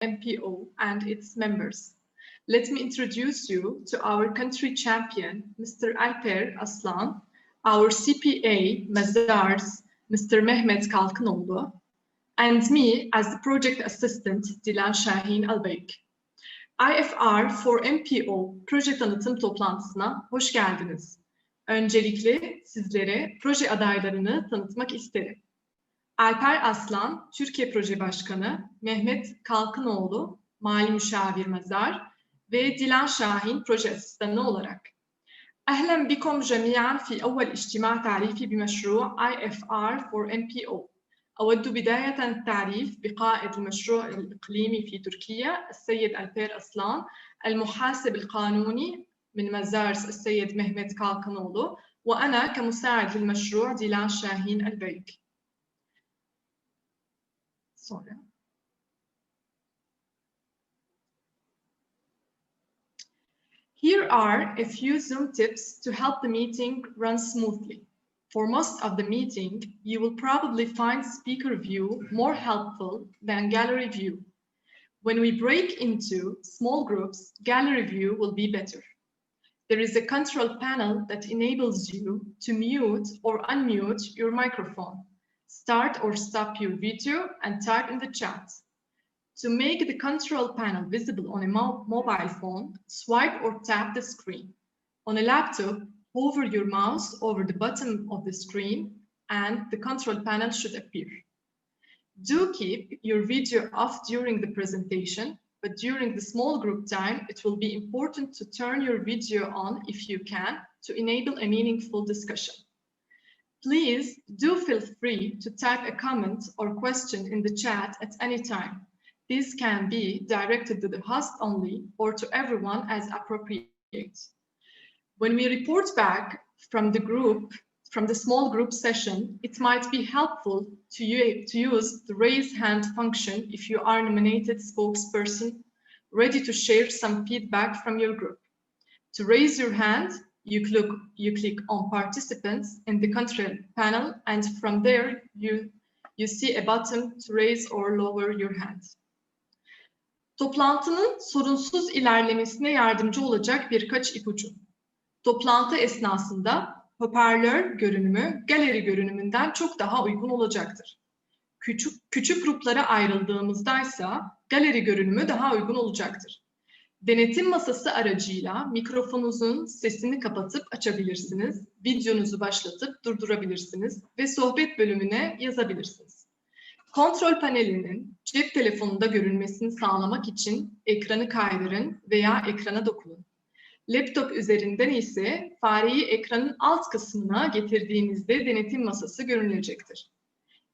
MPO and its members. Let me introduce you to our country champion, Mr. Alper Aslan, our CPA, Mazars, Mr. Mehmet Kalkınoğlu, and me as the project assistant, Dilan Şahin Albayk. IFR for MPO proje tanıtım toplantısına hoş geldiniz. Öncelikle sizlere proje adaylarını tanıtmak isterim. Alper Aslan, Türkiye Proje Başkanı, Mehmet Kalkınoğlu, Mali Müşavir Mazar ve Dilan Şahin Proje Asistanı olarak. أهلا بكم جميعا في أول اجتماع تعريفي بمشروع IFR for MPO. أود بداية التعريف بقائد المشروع الإقليمي في تركيا السيد ألبير أسلان، المحاسب القانوني من مزارس السيد مهمت كالكنولو، وأنا كمساعد للمشروع ديلان شاهين البيك. Here are a few Zoom tips to help the meeting run smoothly. For most of the meeting, you will probably find speaker view more helpful than gallery view. When we break into small groups, gallery view will be better. There is a control panel that enables you to mute or unmute your microphone, start or stop your video, and type in the chat. To make the control panel visible on a mobile phone, swipe or tap the screen. On a laptop, hover your mouse over the bottom of the screen and the control panel should appear. Do keep your video off during the presentation, but during the small group time, it will be important to turn your video on if you can to enable a meaningful discussion. Please do feel free to type a comment or question in the chat at any time. This can be directed to the host only or to everyone as appropriate. When we report back from the small group session, it might be helpful to use the raise hand function if you are a nominated spokesperson ready to share some feedback from your group. To raise your hand, you click on participants in the control panel, and from there you see a button to raise or lower your hand. Toplantının sorunsuz ilerlemesine yardımcı olacak birkaç ipucu. Toplantı esnasında hoparlör görünümü galeri görünümünden çok daha uygun olacaktır. Küçük gruplara ayrıldığımızdaysa galeri görünümü daha uygun olacaktır. Denetim masası aracıyla mikrofonunuzun sesini kapatıp açabilirsiniz, videonuzu başlatıp durdurabilirsiniz ve sohbet bölümüne yazabilirsiniz. Kontrol panelinin cep telefonunda görünmesini sağlamak için ekranı kaydırın veya ekrana dokunun. Laptop üzerinden ise fareyi ekranın alt kısmına getirdiğinizde denetim masası görünecektir.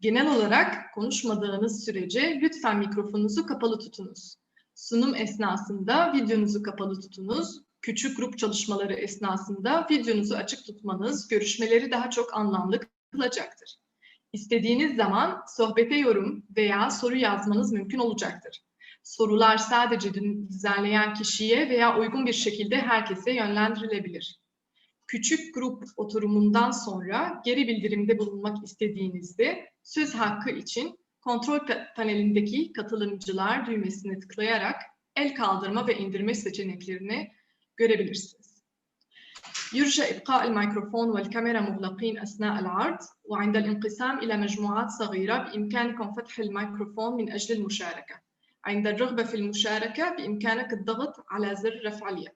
Genel olarak konuşmadığınız sürece lütfen mikrofonunuzu kapalı tutunuz. Sunum esnasında videonuzu kapalı tutunuz. Küçük grup çalışmaları esnasında videonuzu açık tutmanız görüşmeleri daha çok anlamlı kılacaktır. İstediğiniz zaman sohbete yorum veya soru yazmanız mümkün olacaktır. Sorular sadece düzenleyen kişiye veya uygun bir şekilde herkese yönlendirilebilir. Küçük grup oturumundan sonra geri bildirimde bulunmak istediğinizde söz hakkı için kontrol panelindeki katılımcılar düğmesine tıklayarak el kaldırma ve indirme seçeneklerini görebilirsiniz. يرجى إبقاء الميكروفون والكاميرا مغلقين أثناء العرض، وعند الانقسام إلى مجموعات صغيرة بإمكانكم فتح الميكروفون من أجل المشاركة. عند الرغبة في المشاركة بإمكانك الضغط على زر رفع اليد.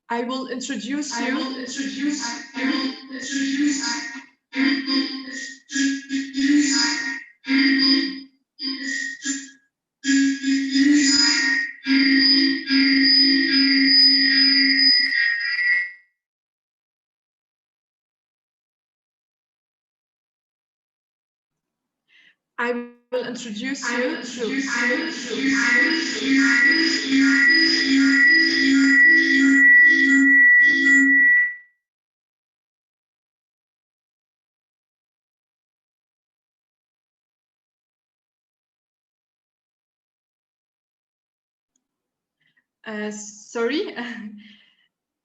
I will introduce you. I will introduce you to sorry.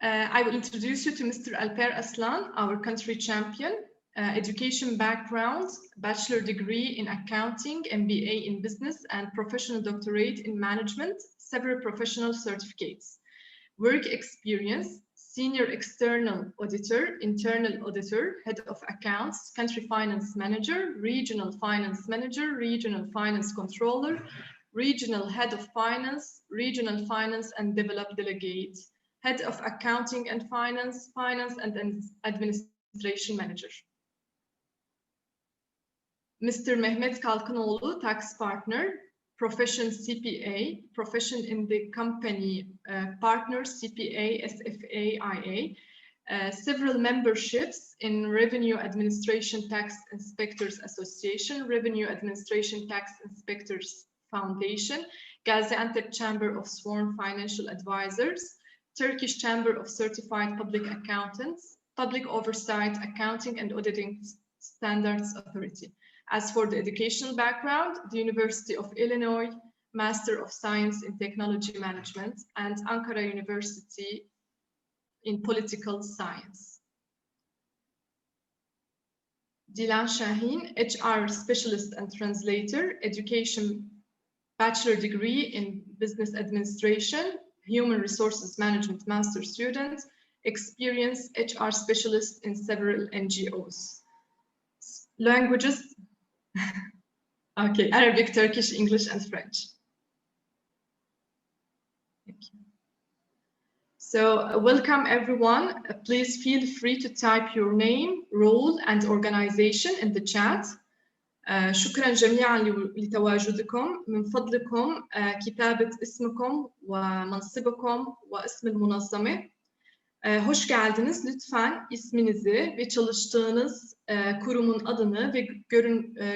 I will introduce you to Mr. Alper Aslan, our country champion. Education background, bachelor degree in accounting, MBA in business, and professional doctorate in management, several professional certificates. Work experience, senior external auditor, internal auditor, head of accounts, country finance manager, regional finance controller, regional head of finance, regional finance and develop delegate, head of accounting and finance and administration manager. Mr. Mehmet Kalkınoğlu, tax partner, profession CPA, profession in the company, partner CPA, SFA, IA, several memberships in Revenue Administration Tax Inspectors Association, Revenue Administration Tax Inspectors Foundation, Gaziantep Chamber of Sworn Financial Advisors, Turkish Chamber of Certified Public Accountants, Public Oversight Accounting and Auditing Standards Authority. As for the educational background, the University of Illinois, Master of Science in Technology Management, and Ankara University in Political Science. Dilan Şahin, HR Specialist and Translator, Education Bachelor Degree in Business Administration, Human Resources Management Master Student, Experience HR Specialist in several NGOs. Languages, okay, Arabic, Turkish, English, and French. Thank you. So welcome everyone. Please feel free to type your name, role, and organization in the chat. شكرا جميعا لتواجدكم. من فضلكم كتابة اسمكم ومنصبكم واسم المنظمة. Hoş geldiniz. Lütfen isminizi ve çalıştığınız kurumun adını ve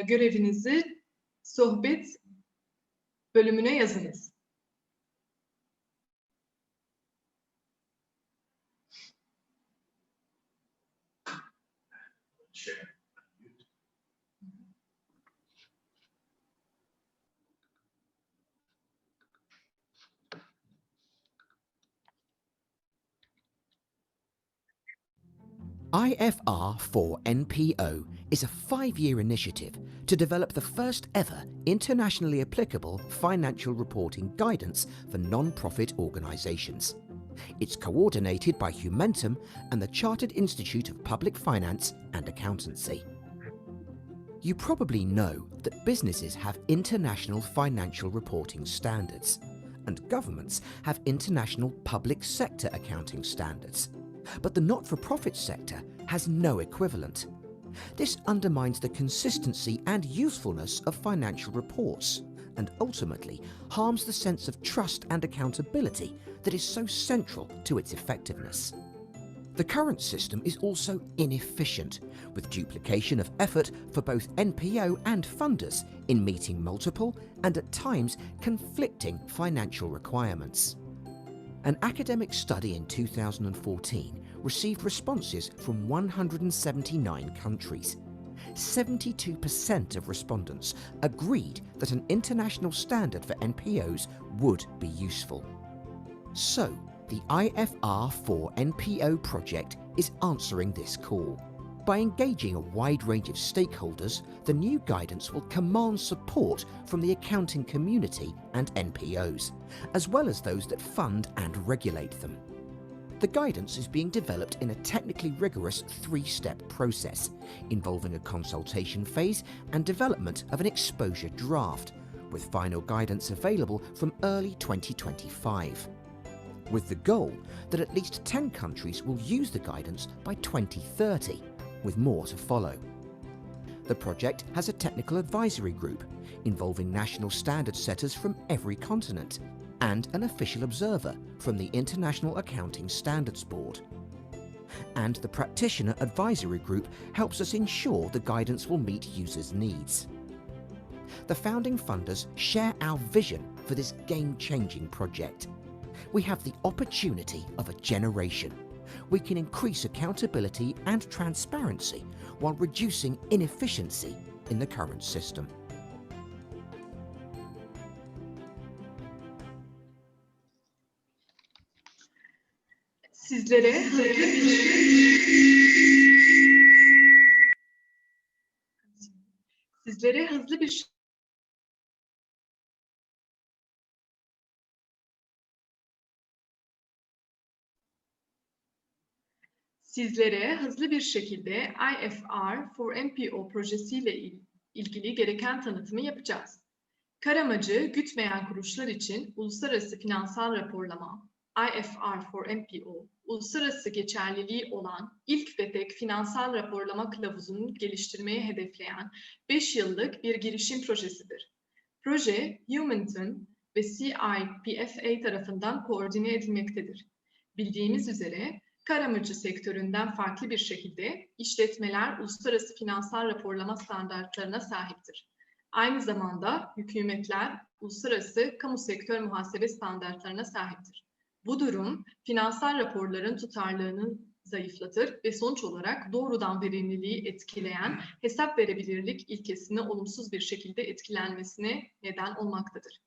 görevinizi sohbet bölümüne yazınız. IFR for NPO is a 5-year initiative to develop the first ever internationally applicable financial reporting guidance for non-profit organisations. It's coordinated by Humentum and the Chartered Institute of Public Finance and Accountancy. You probably know that businesses have international financial reporting standards, and governments have international public sector accounting standards. But the not-for-profit sector has no equivalent. This undermines the consistency and usefulness of financial reports and ultimately harms the sense of trust and accountability that is so central to its effectiveness. The current system is also inefficient, with duplication of effort for both NPO and funders in meeting multiple and at times conflicting financial requirements. An academic study in 2014 received responses from 179 countries. 72% of respondents agreed that an international standard for NPOs would be useful. So, the IFR for NPO project is answering this call. By engaging a wide range of stakeholders, the new guidance will command support from the accounting community and NPOs, as well as those that fund and regulate them. The guidance is being developed in a technically rigorous 3-step process, involving a consultation phase and development of an exposure draft, with final guidance available from early 2025. With the goal that at least 10 countries will use the guidance by 2030, with more to follow. The project has a technical advisory group involving national standard setters from every continent and an official observer from the International Accounting Standards Board. And the practitioner advisory group helps us ensure the guidance will meet users' needs. The founding funders share our vision for this game-changing project. We have the opportunity of a generation. We can increase accountability and transparency while reducing inefficiency in the current system. Sizlere hızlı bir şekilde IFR for NPO projesiyle ilgili gereken tanıtımı yapacağız. Kar amacı gütmeyen kuruluşlar için uluslararası finansal raporlama, IFR for NPO, uluslararası geçerliliği olan ilk ve tek finansal raporlama kılavuzunu geliştirmeyi hedefleyen 5 yıllık bir girişim projesidir. Proje, Humanton ve CIPFA tarafından koordine edilmektedir. Bildiğimiz üzere, kar amacı sektöründen farklı bir şekilde işletmeler uluslararası finansal raporlama standartlarına sahiptir. Aynı zamanda hükümetler uluslararası kamu sektör muhasebe standartlarına sahiptir. Bu durum finansal raporların tutarlılığını zayıflatır ve sonuç olarak doğrudan verimliliği etkileyen hesap verebilirlik ilkesini olumsuz bir şekilde etkilenmesine neden olmaktadır.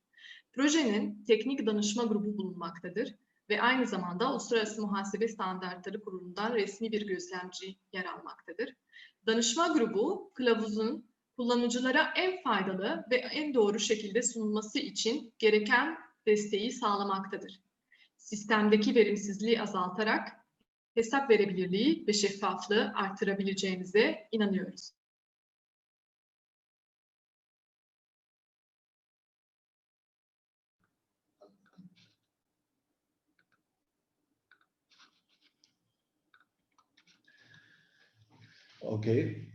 Projenin teknik danışma grubu bulunmaktadır ve aynı zamanda Uluslararası Muhasebe Standartları Kurulu'ndan resmi bir gözlemci yer almaktadır. Danışma grubu, kılavuzun kullanıcılara en faydalı ve en doğru şekilde sunulması için gereken desteği sağlamaktadır. Sistemdeki verimsizliği azaltarak hesap verebilirliği ve şeffaflığı artırabileceğimize inanıyoruz. Okay,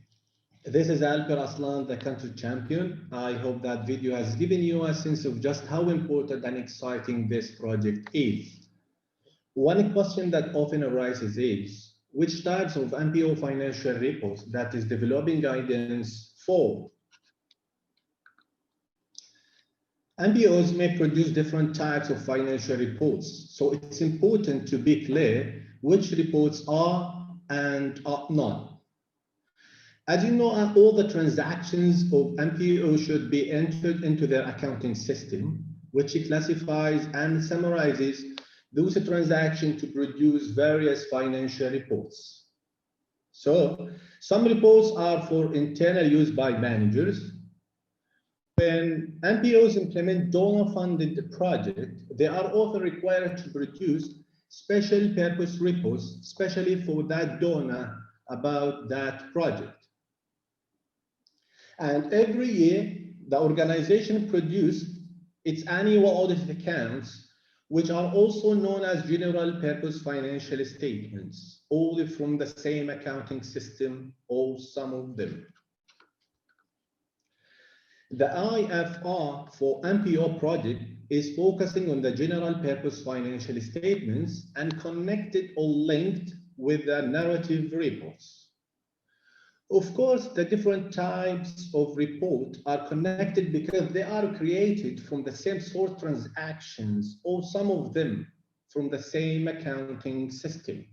this is Alper Aslan, the country champion. I hope that video has given you a sense of just how important and exciting this project is. One question that often arises is, which types of NPO financial reports that is developing guidance for? NPOs may produce different types of financial reports, so it's important to be clear which reports are and are not. As you know, all the transactions of NPO should be entered into their accounting system, which classifies and summarizes those transactions to produce various financial reports. So, some reports are for internal use by managers. When NPOs implement donor-funded projects, they are often required to produce special purpose reports, especially for that donor about that project. And every year, the organization produces its annual audit accounts, which are also known as general purpose financial statements, all from the same accounting system, or some of them. The IFR for NPO project is focusing on the general purpose financial statements and connected or linked with the narrative reports. Of course, the different types of report are connected because they are created from the same source transactions, or some of them from the same accounting system.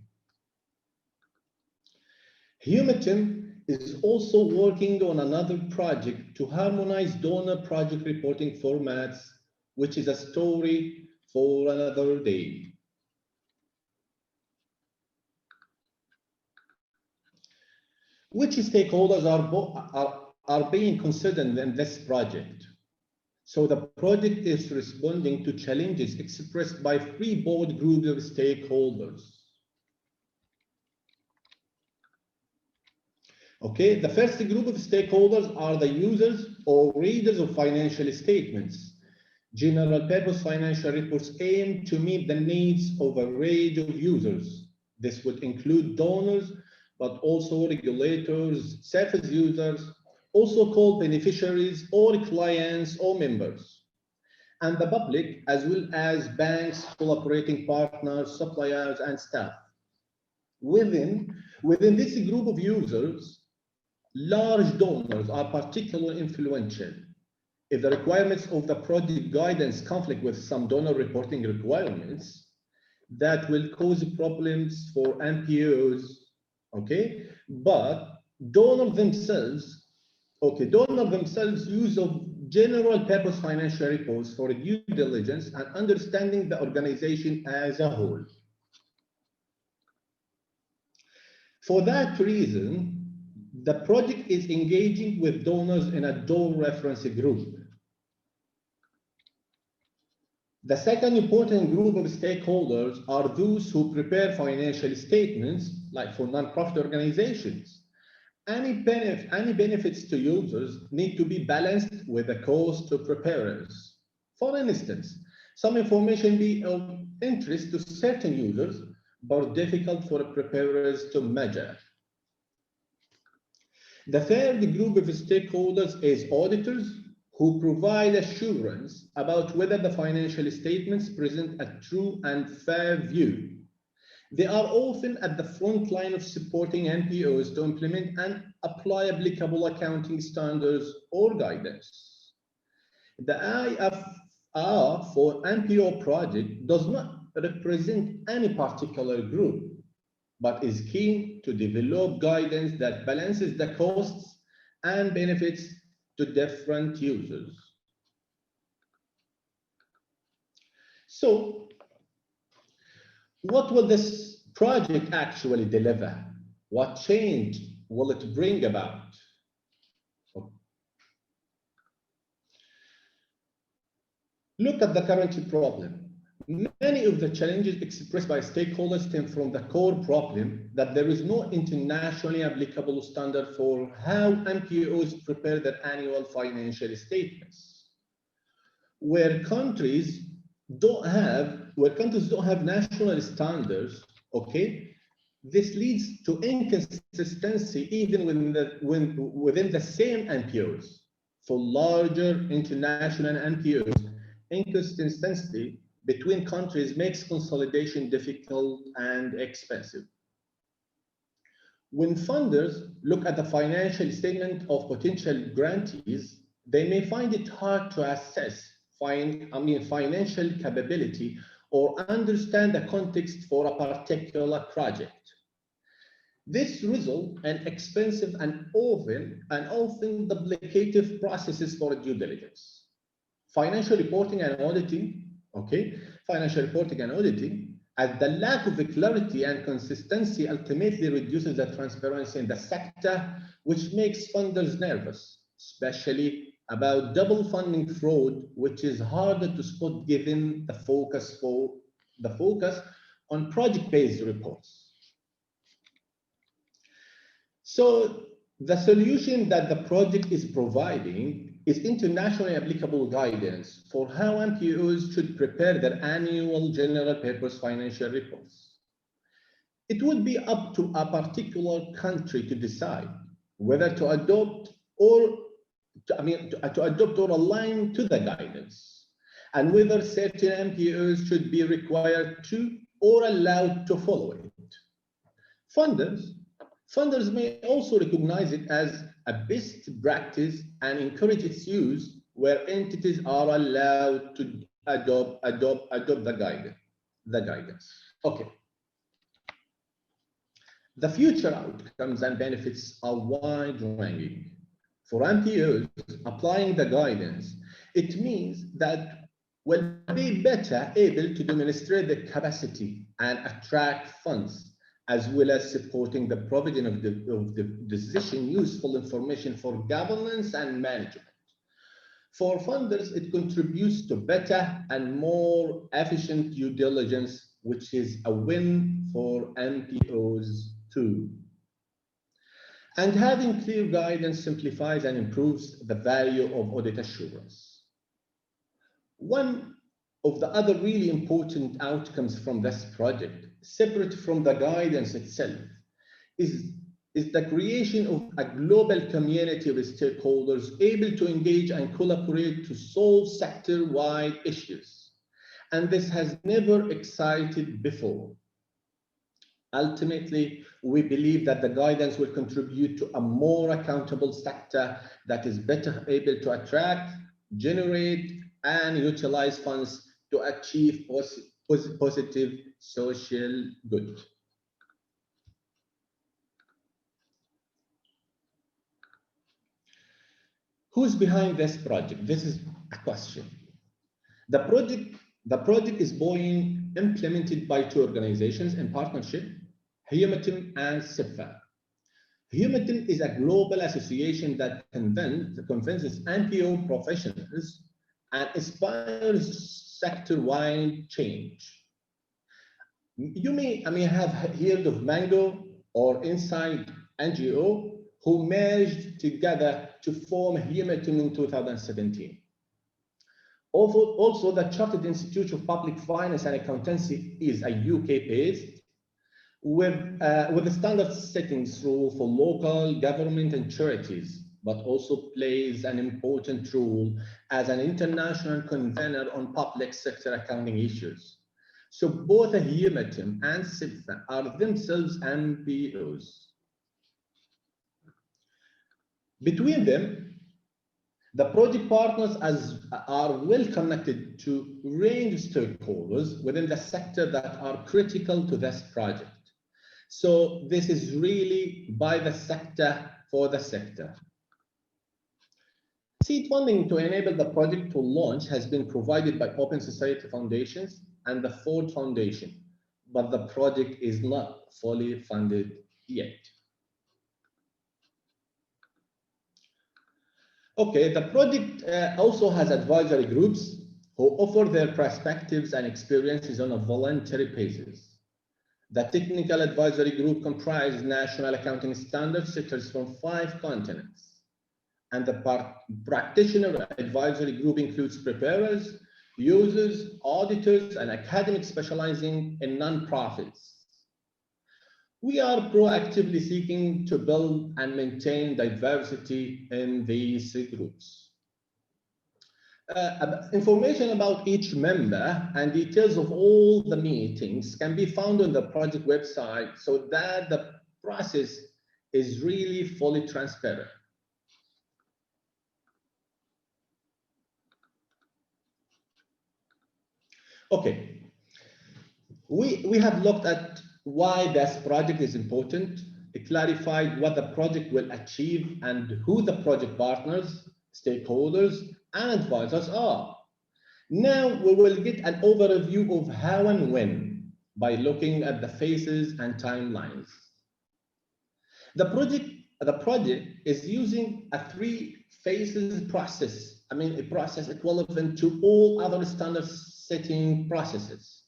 Humanton is also working on another project to harmonize donor project reporting formats, which is a story for another day. Which stakeholders are being considered in this project? So the project is responding to challenges expressed by 3 broad groups of stakeholders. Okay, the first group of stakeholders are the users or readers of financial statements. General purpose financial reports aim to meet the needs of a range of users. This would include donors, but also regulators, service users, also called beneficiaries or clients or members, and the public, as well as banks, cooperating partners, suppliers, and staff. Within this group of users, large donors are particularly influential. If the requirements of the project guidance conflict with some donor reporting requirements, that will cause problems for NPOs. Okay, but donors themselves use of general purpose financial reports for due diligence and understanding the organization as a whole. For that reason, the project is engaging with donors in a donor reference group. The second important group of stakeholders are those who prepare financial statements, like for nonprofit organizations. Any benefits to users need to be balanced with the cost to preparers. For instance, some information be of interest to certain users, but difficult for preparers to measure. The third group of stakeholders is auditors, who provide assurance about whether the financial statements present a true and fair view. They are often at the front line of supporting NPOs to implement and apply applicable accounting standards or guidance. The IFR for NPO project does not represent any particular group, but is keen to develop guidance that balances the costs and benefits to different users. So, what will this project actually deliver? What change will it bring about? Look at the current problem. Many of the challenges expressed by stakeholders stem from the core problem that there is no internationally applicable standard for how NPOs prepare their annual financial statements. Where countries don't have national standards, okay, this leads to inconsistency even within the same NPOs. For larger international NPOs, inconsistency between countries makes consolidation difficult and expensive. When funders look at the financial statement of potential grantees, they may find it hard to assess financial capability or understand the context for a particular project. This results in expensive and often duplicative processes for due diligence. Financial reporting and auditing, as the lack of clarity and consistency ultimately reduces the transparency in the sector, which makes funders nervous, especially about double funding fraud, which is harder to spot given the focus on project-based reports. So the solution that the project is providing is internationally applicable guidance for how NPOs should prepare their annual general purpose financial reports. It would be up to a particular country to decide whether to adopt or align to the guidance, and whether certain NPOs should be required to or allowed to follow it. Funders may also recognize it as a best practice and encourage its use where entities are allowed to adopt the guidance. Okay. The future outcomes and benefits are wide-ranging. For NPOs applying the guidance, it means that we'll be better able to demonstrate the capacity and attract funds, as well as supporting the provision of the decision useful information for governance and management. For funders, it contributes to better and more efficient due diligence, which is a win for NPOs too. And having clear guidance simplifies and improves the value of audit assurance. One of the other really important outcomes from this project, separate from the guidance itself, is the creation of a global community of stakeholders able to engage and collaborate to solve sector-wide issues. And this has never existed before. Ultimately, we believe that the guidance will contribute to a more accountable sector that is better able to attract, generate, and utilize funds to achieve positive social good. Who's behind this project? This is a question. The project is being implemented by two organizations in partnership, HUMATIM and CIPFA. HUMATIM is a global association that convinces NPO professionals and inspires sector-wide change. You may have heard of Mango or Inside NGO, who merged together to form HUMATIM in 2017. Also, the Chartered Institute of Public Finance and Accountancy is a UK-based with a standard settings rule for local government and charities, but also plays an important role as an international convener on public sector accounting issues. So both HUMATIM and CIPFA are themselves NPOs. Between them, the project partners are well connected to a range of stakeholders within the sector that are critical to this project. So this is really by the sector for the sector. Seed funding to enable the project to launch has been provided by Open Society Foundations and the Ford Foundation, but the project is not fully funded yet. Okay, the project also has advisory groups who offer their perspectives and experiences on a voluntary basis. The technical advisory group comprises national accounting standards setters from 5 continents. And the practitioner advisory group includes preparers, users, auditors, and academics specializing in nonprofits. We are proactively seeking to build and maintain diversity in these groups. Information about each member and details of all the meetings can be found on the project website so that the process is really fully transparent. Okay, we have looked at why this project is important, clarified what the project will achieve and who the project partners, stakeholders, and advisors are. Now we will get an overview of how and when by looking at the phases and timelines. The project is using a 3 phases process. A process equivalent to all other standard setting processes.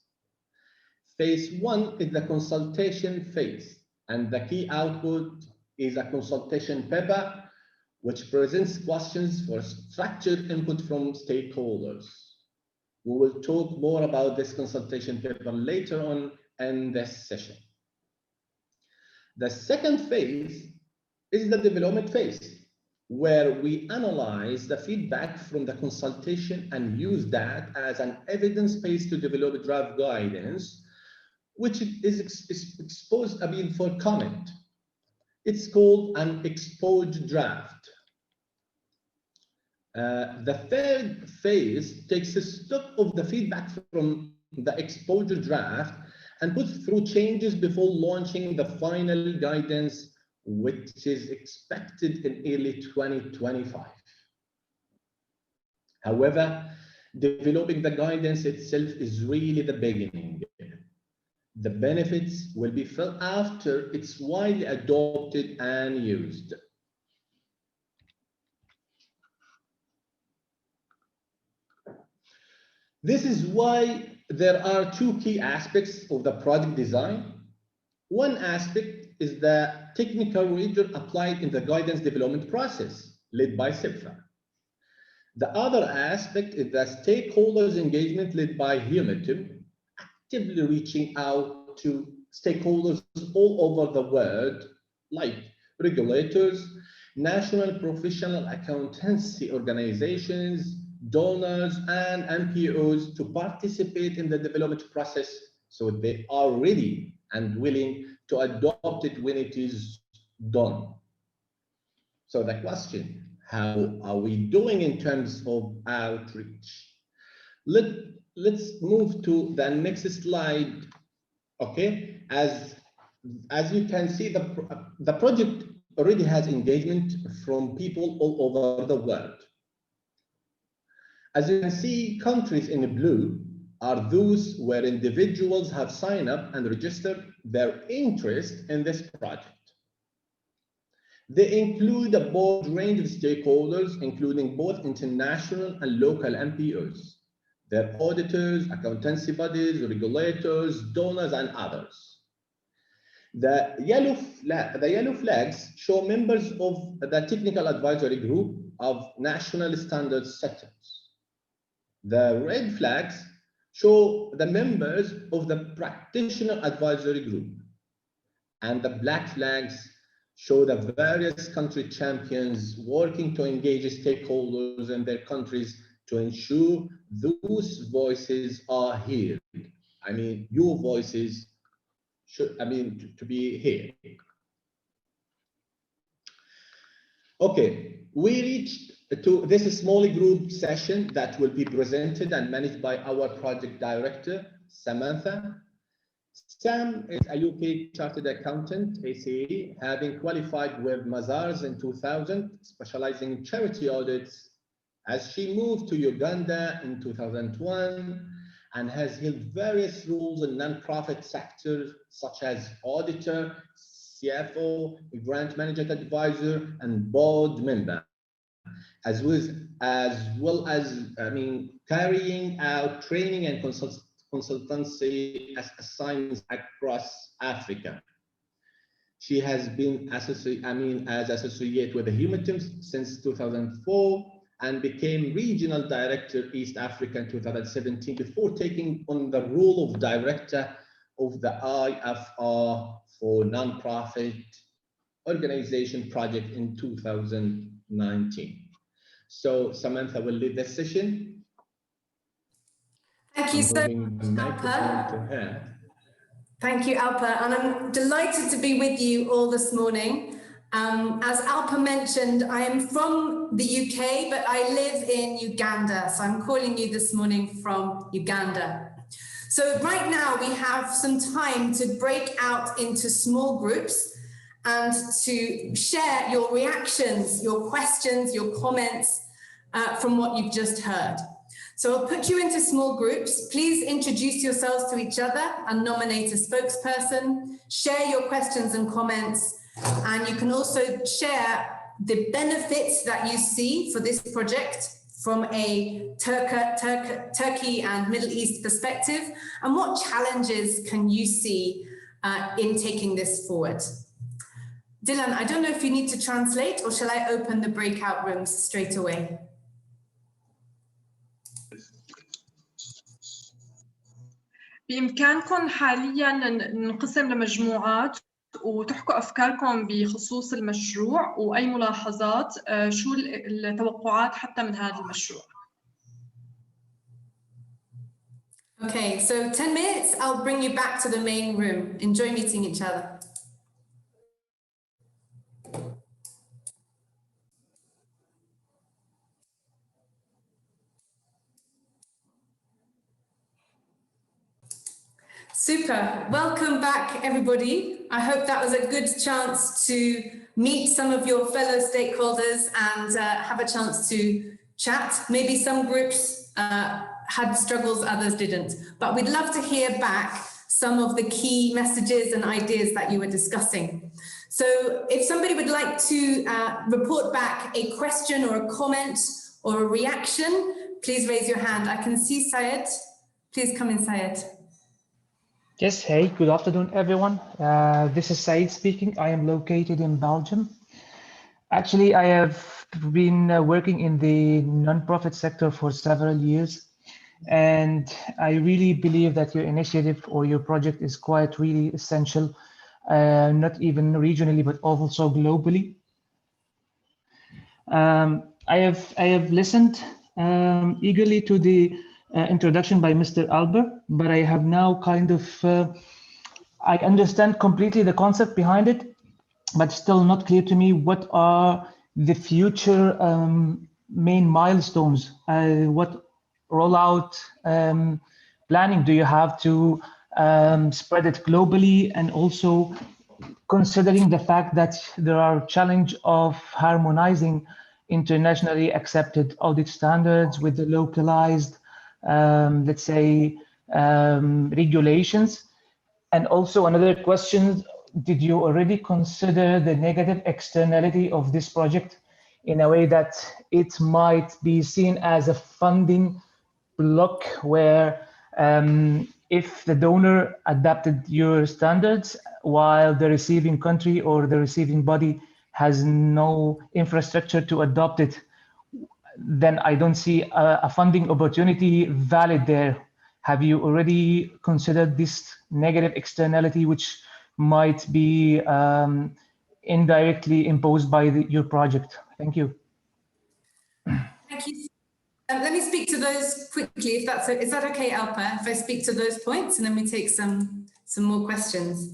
Phase 1 is the consultation phase, and the key output is a consultation paper which presents questions for structured input from stakeholders. We will talk more about this consultation paper later on in this session. The second phase is the development phase, where we analyze the feedback from the consultation and use that as an evidence base to develop a draft guidance, which is exposed for comment. It's called an exposed draft. The third phase takes a stock of the feedback from the exposure draft and puts through changes before launching the final guidance, which is expected in early 2025. However, developing the guidance itself is really the beginning. The benefits will be felt after it's widely adopted and used. This is why there are 2 key aspects of the project design. One aspect is the technical rigor applied in the guidance development process, led by CIPFA. The other aspect is the stakeholders engagement led by HUMATIM, actively reaching out to stakeholders all over the world, like regulators, national professional accountancy organizations, donors, and NPOs to participate in the development process so they are ready and willing to adopt it when it is done. So the question, how are we doing in terms of outreach? Let's move to the next slide. Okay, as you can see, the project already has engagement from people all over the world. As you can see, countries in blue are those where individuals have signed up and registered their interest in this project. They include a broad range of stakeholders, including both international and local NPOs, their auditors, accountancy bodies, regulators, donors, and others. The yellow flags show members of the technical advisory group of national standards setters. The red flags show the members of the practitioner advisory group, and the black flags show the various country champions working to engage stakeholders in their countries to ensure those voices are heard. I mean, your voices should, to be heard. Okay, we reached to this small group session that will be presented and managed by our project director, Samantha. Sam is a UK chartered accountant, ACA, having qualified with Mazars in 2000, specializing in charity audits, as she moved to Uganda in 2001 and has held various roles in non-profit sectors such as auditor, CFO, grant management advisor, and board member, as well as carrying out training and consultancy assignments across Africa. She has been as associate with the Human Teams since 2004 and became regional director East Africa in 2017 before taking on the role of director of the IFR for nonprofit organization project in 2019. So Samantha will lead this session. Thank you so much, Alper. Thank you, Alper, and I'm delighted to be with you all this morning. As Alper mentioned, I am from the UK, but I live in Uganda, so I'm calling you this morning from Uganda. So right now we have some time to break out into small groups and to share your reactions, your questions, your comments from what you've just heard. So I'll put you into small groups. Please introduce yourselves to each other and nominate a spokesperson. Share your questions and comments. And you can also share the benefits that you see for this project from a Turkey and Middle East perspective, and what challenges can you see in taking this forward. Dylan, I don't know if you need to translate, or shall I open the breakout rooms straight away? بإمكانكم حالياً ننقسم لمجموعات وتحكوا أفكاركم بخصوص المشروع وأي ملاحظات شو التوقعات حتى من هذا المشروع. Okay, so 10 minutes, I'll bring you back to the main room. Enjoy meeting each other. Super. Welcome back, everybody. I hope that was a good chance to meet some of your fellow stakeholders and have a chance to chat. Maybe some groups had struggles, others didn't. But we'd love to hear back some of the key messages and ideas that you were discussing. So if somebody would like to report back a question or a comment or a reaction, please raise your hand. I can see Syed. Please come in, Syed. Yes, hey, good afternoon, everyone. This is Said speaking. I am located in Belgium. Actually, I have been working in the non-profit sector for several years, and I really believe that your initiative or your project is quite really essential, not even regionally, but also globally. I have listened eagerly to the introduction by Mr. Alper, but I have now kind of, I understand completely the concept behind it, but still not clear to me what are the future main milestones, what rollout planning do you have to spread it globally, and also considering the fact that there are challenge of harmonizing internationally accepted audit standards with the localized let's say, regulations? And also another question, did you already consider the negative externality of this project in a way that it might be seen as a funding block where if the donor adapted your standards while the receiving country or the receiving body has no infrastructure to adopt it, then I don't see a funding opportunity valid there. Have you already considered this negative externality which might be indirectly imposed by your project? Thank you. Thank you. Let me speak to those quickly, if that's is that okay, Alpa? If I speak to those points and then we take some more questions.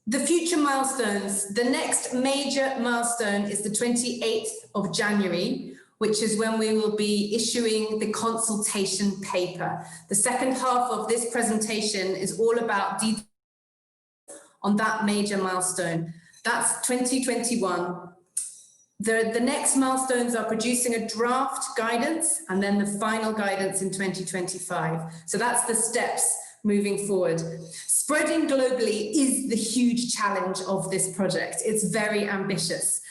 The future milestones. The next major milestone is the 28th of January, which is when we will be issuing the consultation paper. The second half of this presentation is all about details on that major milestone. That's 2021. The next milestones are producing a draft guidance and then the final guidance in 2025. So that's the steps moving forward. Spreading globally is the huge challenge of this project. It's very ambitious,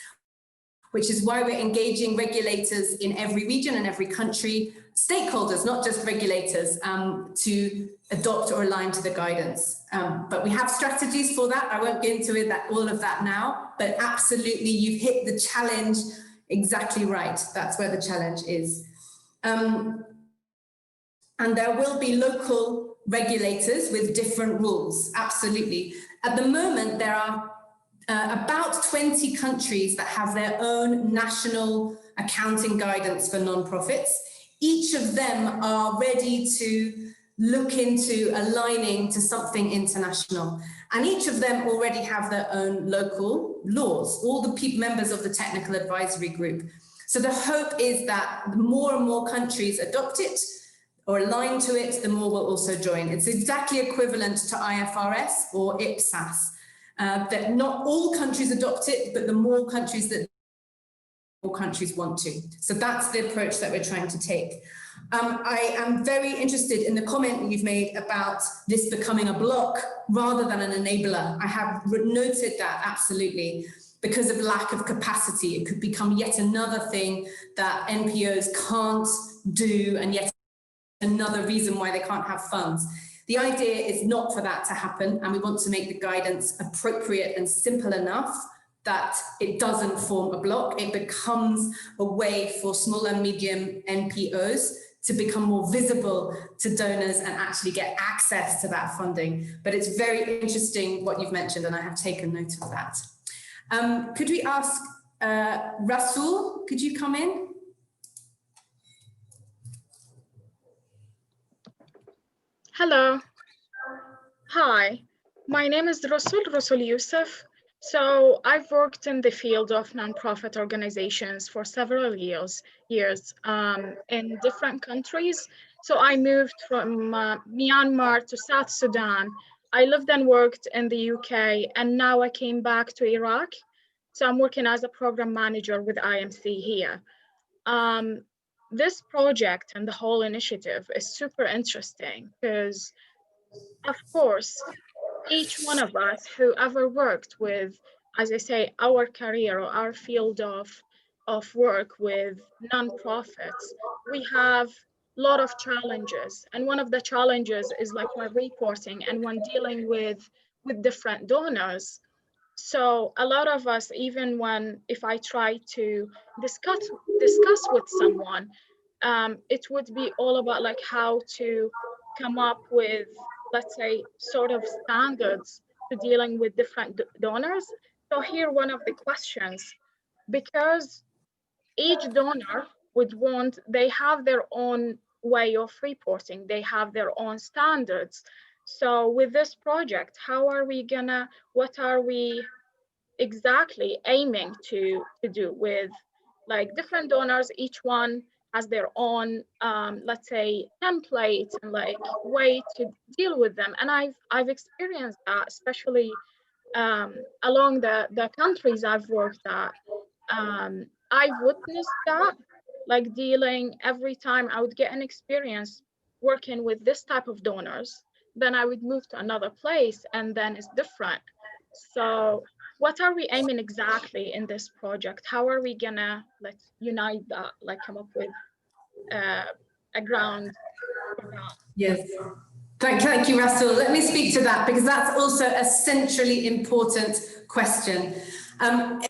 which is why we're engaging regulators in every region and every country, stakeholders, not just regulators, to adopt or align to the guidance. But we have strategies for that. I won't get into all of that now, but absolutely you've hit the challenge exactly right. That's where the challenge is. And there will be local regulators with different rules, absolutely. At the moment, there are about 20 countries that have their own national accounting guidance for non-profits. Each of them are ready to look into aligning to something international. And each of them already have their own local laws, all the members of the technical advisory group. So the hope is that the more and more countries adopt it or align to it, the more will also join. It's exactly equivalent to IFRS or IPSAS. That not all countries adopt it, but the more countries that more countries want to. So that's the approach that we're trying to take. I am very interested in the comment you've made about this becoming a block rather than an enabler. I have noted that absolutely because of lack of capacity. It could become yet another thing that NPOs can't do and yet another reason why they can't have funds. The idea is not for that to happen, and we want to make the guidance appropriate and simple enough that it doesn't form a block. It becomes a way for small and medium NPOs to become more visible to donors and actually get access to that funding. But it's very interesting what you've mentioned, and I have taken note of that. Could we ask Rasul, could you come in? Hello. Hi, my name is Rasul Youssef. So I've worked in the field of nonprofit organizations for several years in different countries. So I moved from Myanmar to South Sudan. I lived and worked in the UK, and now I came back to Iraq. So I'm working as a program manager with IMC here. This project and the whole initiative is super interesting because, of course, each one of us who ever worked with, as I say, our career or our field of work with nonprofits, we have a lot of challenges. And one of the challenges is like when reporting and when dealing with different donors. So a lot of us, even if I try to discuss with someone, it would be all about like how to come up with, let's say, sort of standards to dealing with different donors. So here, one of the questions, because each donor they have their own way of reporting, they have their own standards. So with this project, what are we exactly aiming to do with like different donors? Each one has their own, let's say, template and like way to deal with them. And I've experienced that, especially along the countries I've worked at. I've witnessed that, like dealing every time I would get an experience working with this type of donors, then I would move to another place and then it's different. So what are we aiming exactly in this project? How are we gonna unite that, come up with a ground for that? Yes. Thank you, Russell. Let me speak to that because that's also a centrally important question.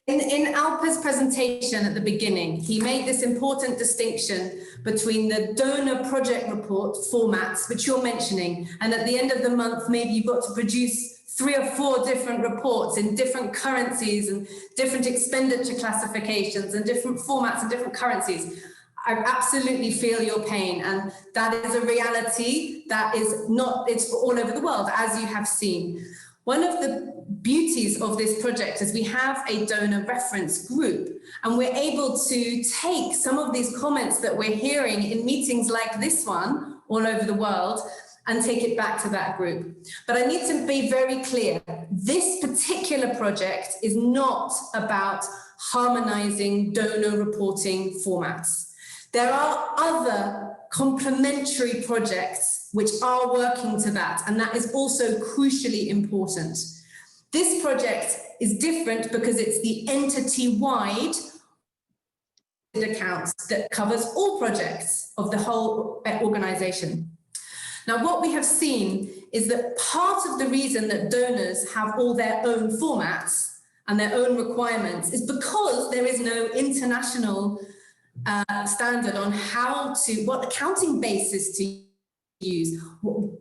In Alper's presentation at the beginning, he made this important distinction between the donor project report formats, which you're mentioning, and at the end of the month, maybe you've got to produce 3 or 4 different reports in different currencies and different expenditure classifications and different formats and different currencies. I absolutely feel your pain, and that is a reality that is not, it's all over the world, as you have seen. One of the beauties of this project is we have a donor reference group, and we're able to take some of these comments that we're hearing in meetings like this one all over the world and take it back to that group. But I need to be very clear, this particular project is not about harmonizing donor reporting formats. There are other complementary projects which are working to that, and that is also crucially important. This project is different because it's the entity-wide accounts that covers all projects of the whole organization. Now, what we have seen is that part of the reason that donors have all their own formats and their own requirements is because there is no international standard on what accounting basis to use.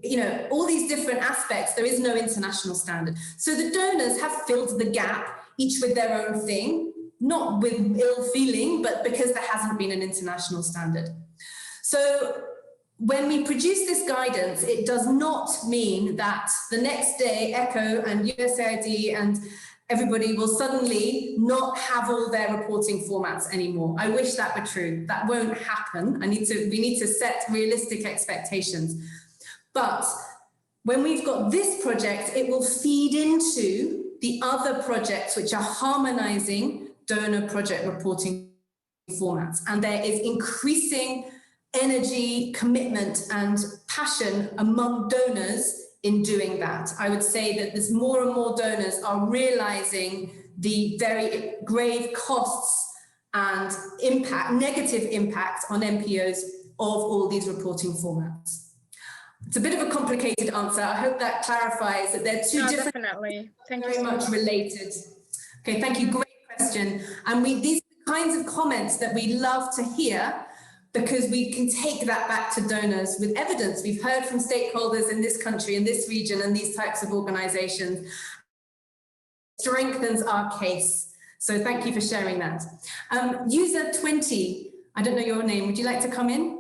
You know, all these different aspects, there is no international standard. So the donors have filled the gap, each with their own thing, not with ill feeling, but because there hasn't been an international standard. So when we produce this guidance, it does not mean that the next day ECHO and USAID and everybody will suddenly not have all their reporting formats anymore. I wish that were true. That won't happen. We need to set realistic expectations. But when we've got this project, it will feed into the other projects which are harmonizing donor project reporting formats. And there is increasing energy, commitment, and passion among donors in doing that. I would say that there's more and more donors are realizing the very grave costs and negative impact on NPOs of all these reporting formats. It's a bit of a complicated answer. I hope that clarifies that they're two different, definitely. Thank you very so much related. Okay, thank you. Great question. And these are the kinds of comments that we love to hear, because we can take that back to donors with evidence. We've heard from stakeholders in this country, in this region, and these types of organizations. Strengthens our case. So thank you for sharing that. User 20, I don't know your name. Would you like to come in?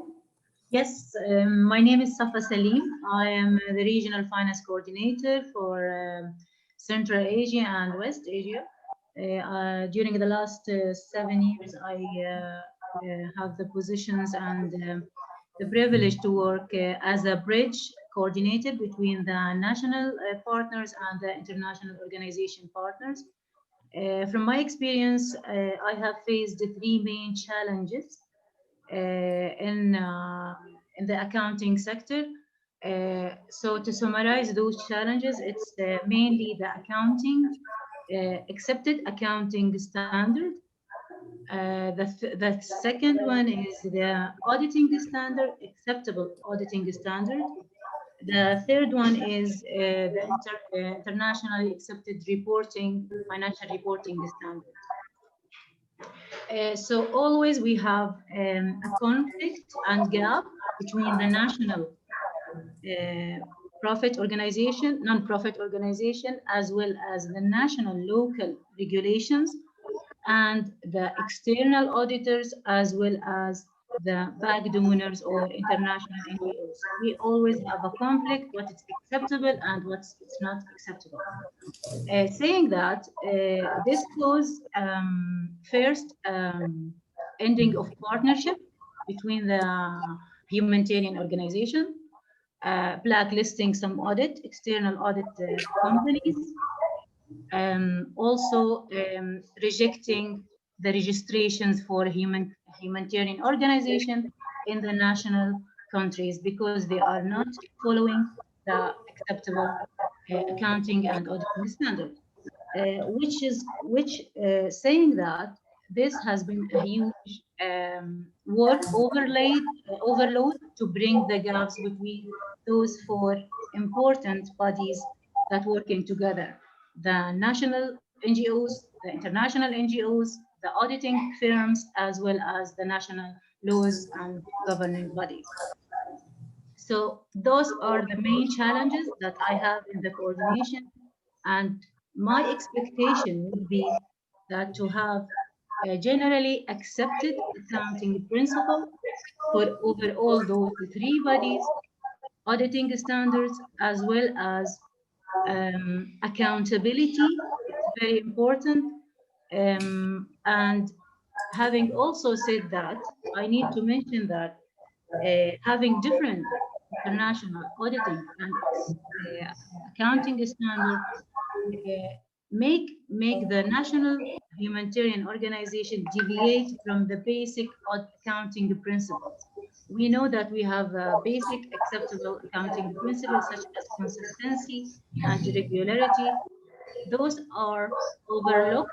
Yes, my name is Safa Salim. I am the Regional Finance Coordinator for Central Asia and West Asia. During the last 7 years, I have the positions and the privilege to work as a bridge coordinator between the national partners and the international organization partners. From my experience, I have faced the 3 main challenges in the accounting sector. So to summarize those challenges, it's mainly the accepted accounting standard. The second one is the auditing standard, acceptable auditing standard. The third one is the internationally accepted financial reporting standard. So always we have a conflict and gap between the national non-profit organization, as well as the national local regulations and the external auditors, as well as the back donors or international NGOs. We always have a conflict, what is acceptable and what's not acceptable. Saying that, this goes first, ending of partnership between the humanitarian organization, blacklisting some external audit companies, also rejecting the registrations for humanitarian organization in the national countries because they are not following the acceptable accounting and auditing standards. Saying that this has been a huge overload to bring the gaps between those four important bodies that working together: the national NGOs, the international NGOs, the auditing firms, as well as the national laws and governing bodies. So those are the main challenges that I have in the coordination, and my expectation would be that to have a generally accepted accounting principle for overall those three bodies, auditing standards, as well as accountability. It's very important. And having also said that, I need to mention that having different international auditing and accounting standards make the national humanitarian organization deviate from the basic accounting principles. We know that we have basic acceptable accounting principles such as consistency and regularity. Those are overlooked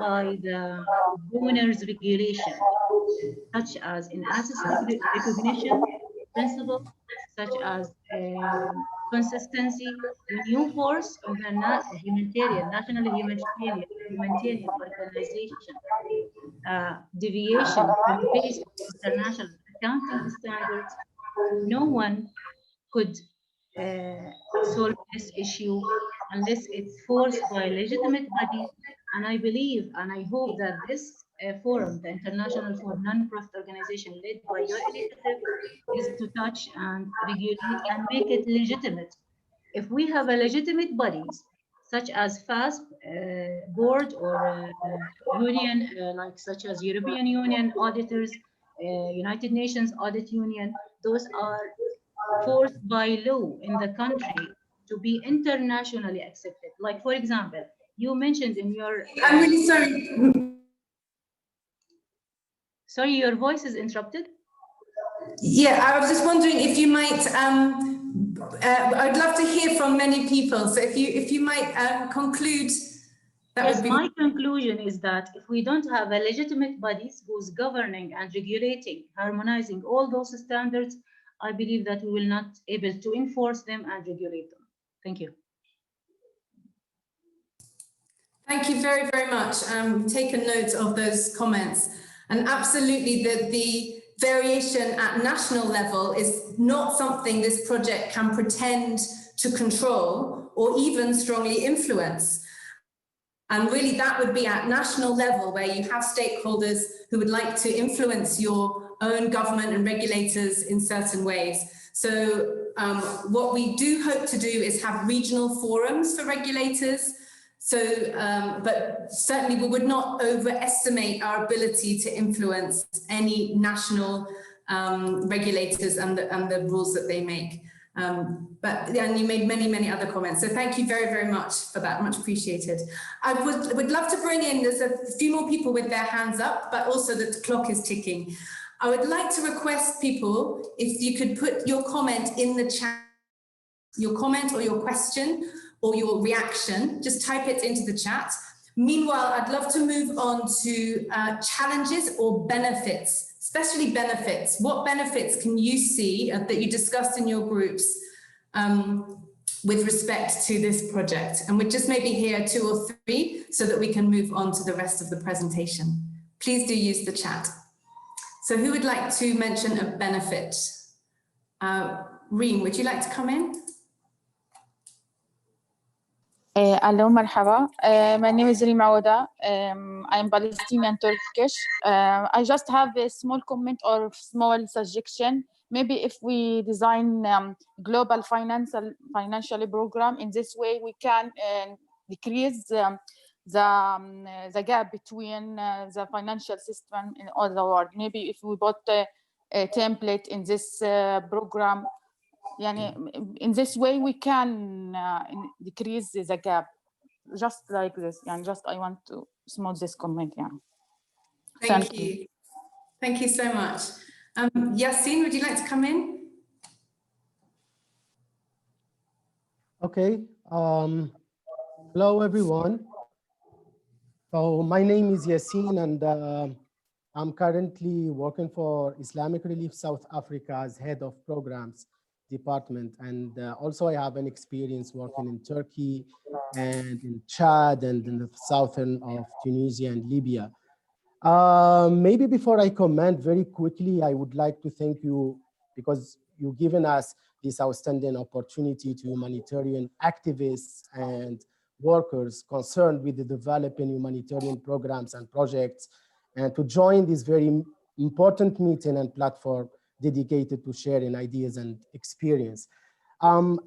by the donors regulation, such as in assets recognition principle, such as consistency. When you force on the national humanitarian organization deviation from basic international accounting standards, no one could solve this issue unless it's forced by legitimate bodies. And I believe and I hope that this forum, the International for Non-Profit Organization led by your initiative, is to touch and regulate and make it legitimate. If we have a legitimate bodies such as FASB board or union such as European Union auditors, United Nations Audit Union, those are forced by law in the country to be internationally accepted. Like, for example, you mentioned in your... I'm really sorry. Sorry, your voice is interrupted. Yeah, I was just wondering if you might, I'd love to hear from many people. So if you might conclude. Yes, my conclusion is that if we don't have a legitimate bodies who's governing and regulating, harmonizing all those standards, I believe that we will not able to enforce them and regulate them. Thank you. Thank you very, very much. Taken note of those comments. And absolutely, the variation at national level is not something this project can pretend to control or even strongly influence. And really, that would be at national level, where you have stakeholders who would like to influence your own government and regulators in certain ways. So what we do hope to do is have regional forums for regulators. So, but certainly we would not overestimate our ability to influence any national regulators and the rules that they make. And you made many, many other comments. So thank you very, very much for that. Much appreciated. I would love to bring in, there's a few more people with their hands up, but also the clock is ticking. I would like to request people, if you could put your comment in the chat, your comment or your question or your reaction, just type it into the chat. Meanwhile, I'd love to move on to challenges or benefits, especially benefits. What benefits can you see that you discussed in your groups with respect to this project? And we'd just maybe hear 2 or 3 so that we can move on to the rest of the presentation. Please do use the chat. So who would like to mention a benefit? Reem, would you like to come in? Hello, marhaba. My name is Reem Awada. I'm Palestinian Turkish. I just have a small comment or small suggestion. Maybe if we design global financial program in this way, we can decrease the gap between the financial system in all the world. Maybe if we put a template in this program, in this way we can decrease the gap, just like this. And just I want to smooth this comment. Thank you. Thank you so much. Yassine, would you like to come in? Okay. Hello, everyone. So my name is Yassine, and I'm currently working for Islamic Relief South Africa as head of programs department. And also I have an experience working in Turkey and in Chad and in the southern of Tunisia and Libya. Maybe before I comment very quickly, I would like to thank you because you've given us this outstanding opportunity to humanitarian activists and workers concerned with the developing humanitarian programs and projects, and to join this very important meeting and platform dedicated to sharing ideas and experience.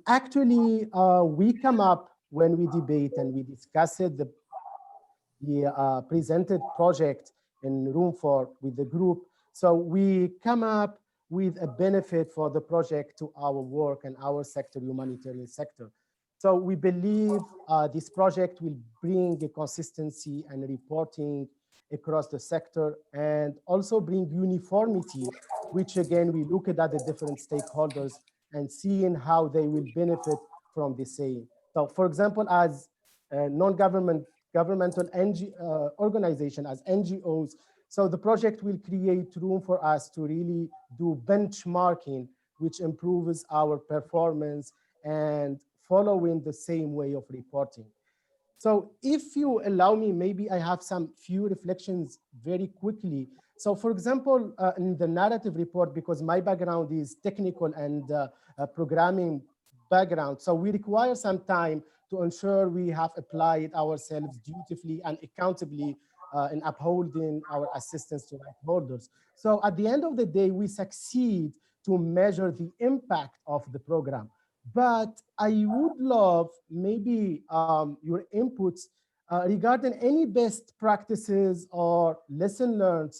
Actually, we come up when we debate and we discuss it, the presented project in room 4 with the group. So we come up with a benefit for the project to our work and our sector, humanitarian sector. So we believe this project will bring a consistency and reporting across the sector and also bring uniformity, which again, we look at the different stakeholders and seeing how they will benefit from the same. So for example, as non-governmental organization, as NGOs, so the project will create room for us to really do benchmarking, which improves our performance and following the same way of reporting. So if you allow me, maybe I have some few reflections very quickly. So for example, in the narrative report, because my background is technical and programming background, so we require some time to ensure we have applied ourselves dutifully and accountably in upholding our assistance to right holders. So at the end of the day, we succeed to measure the impact of the program. But I would love maybe your inputs regarding any best practices or lesson learned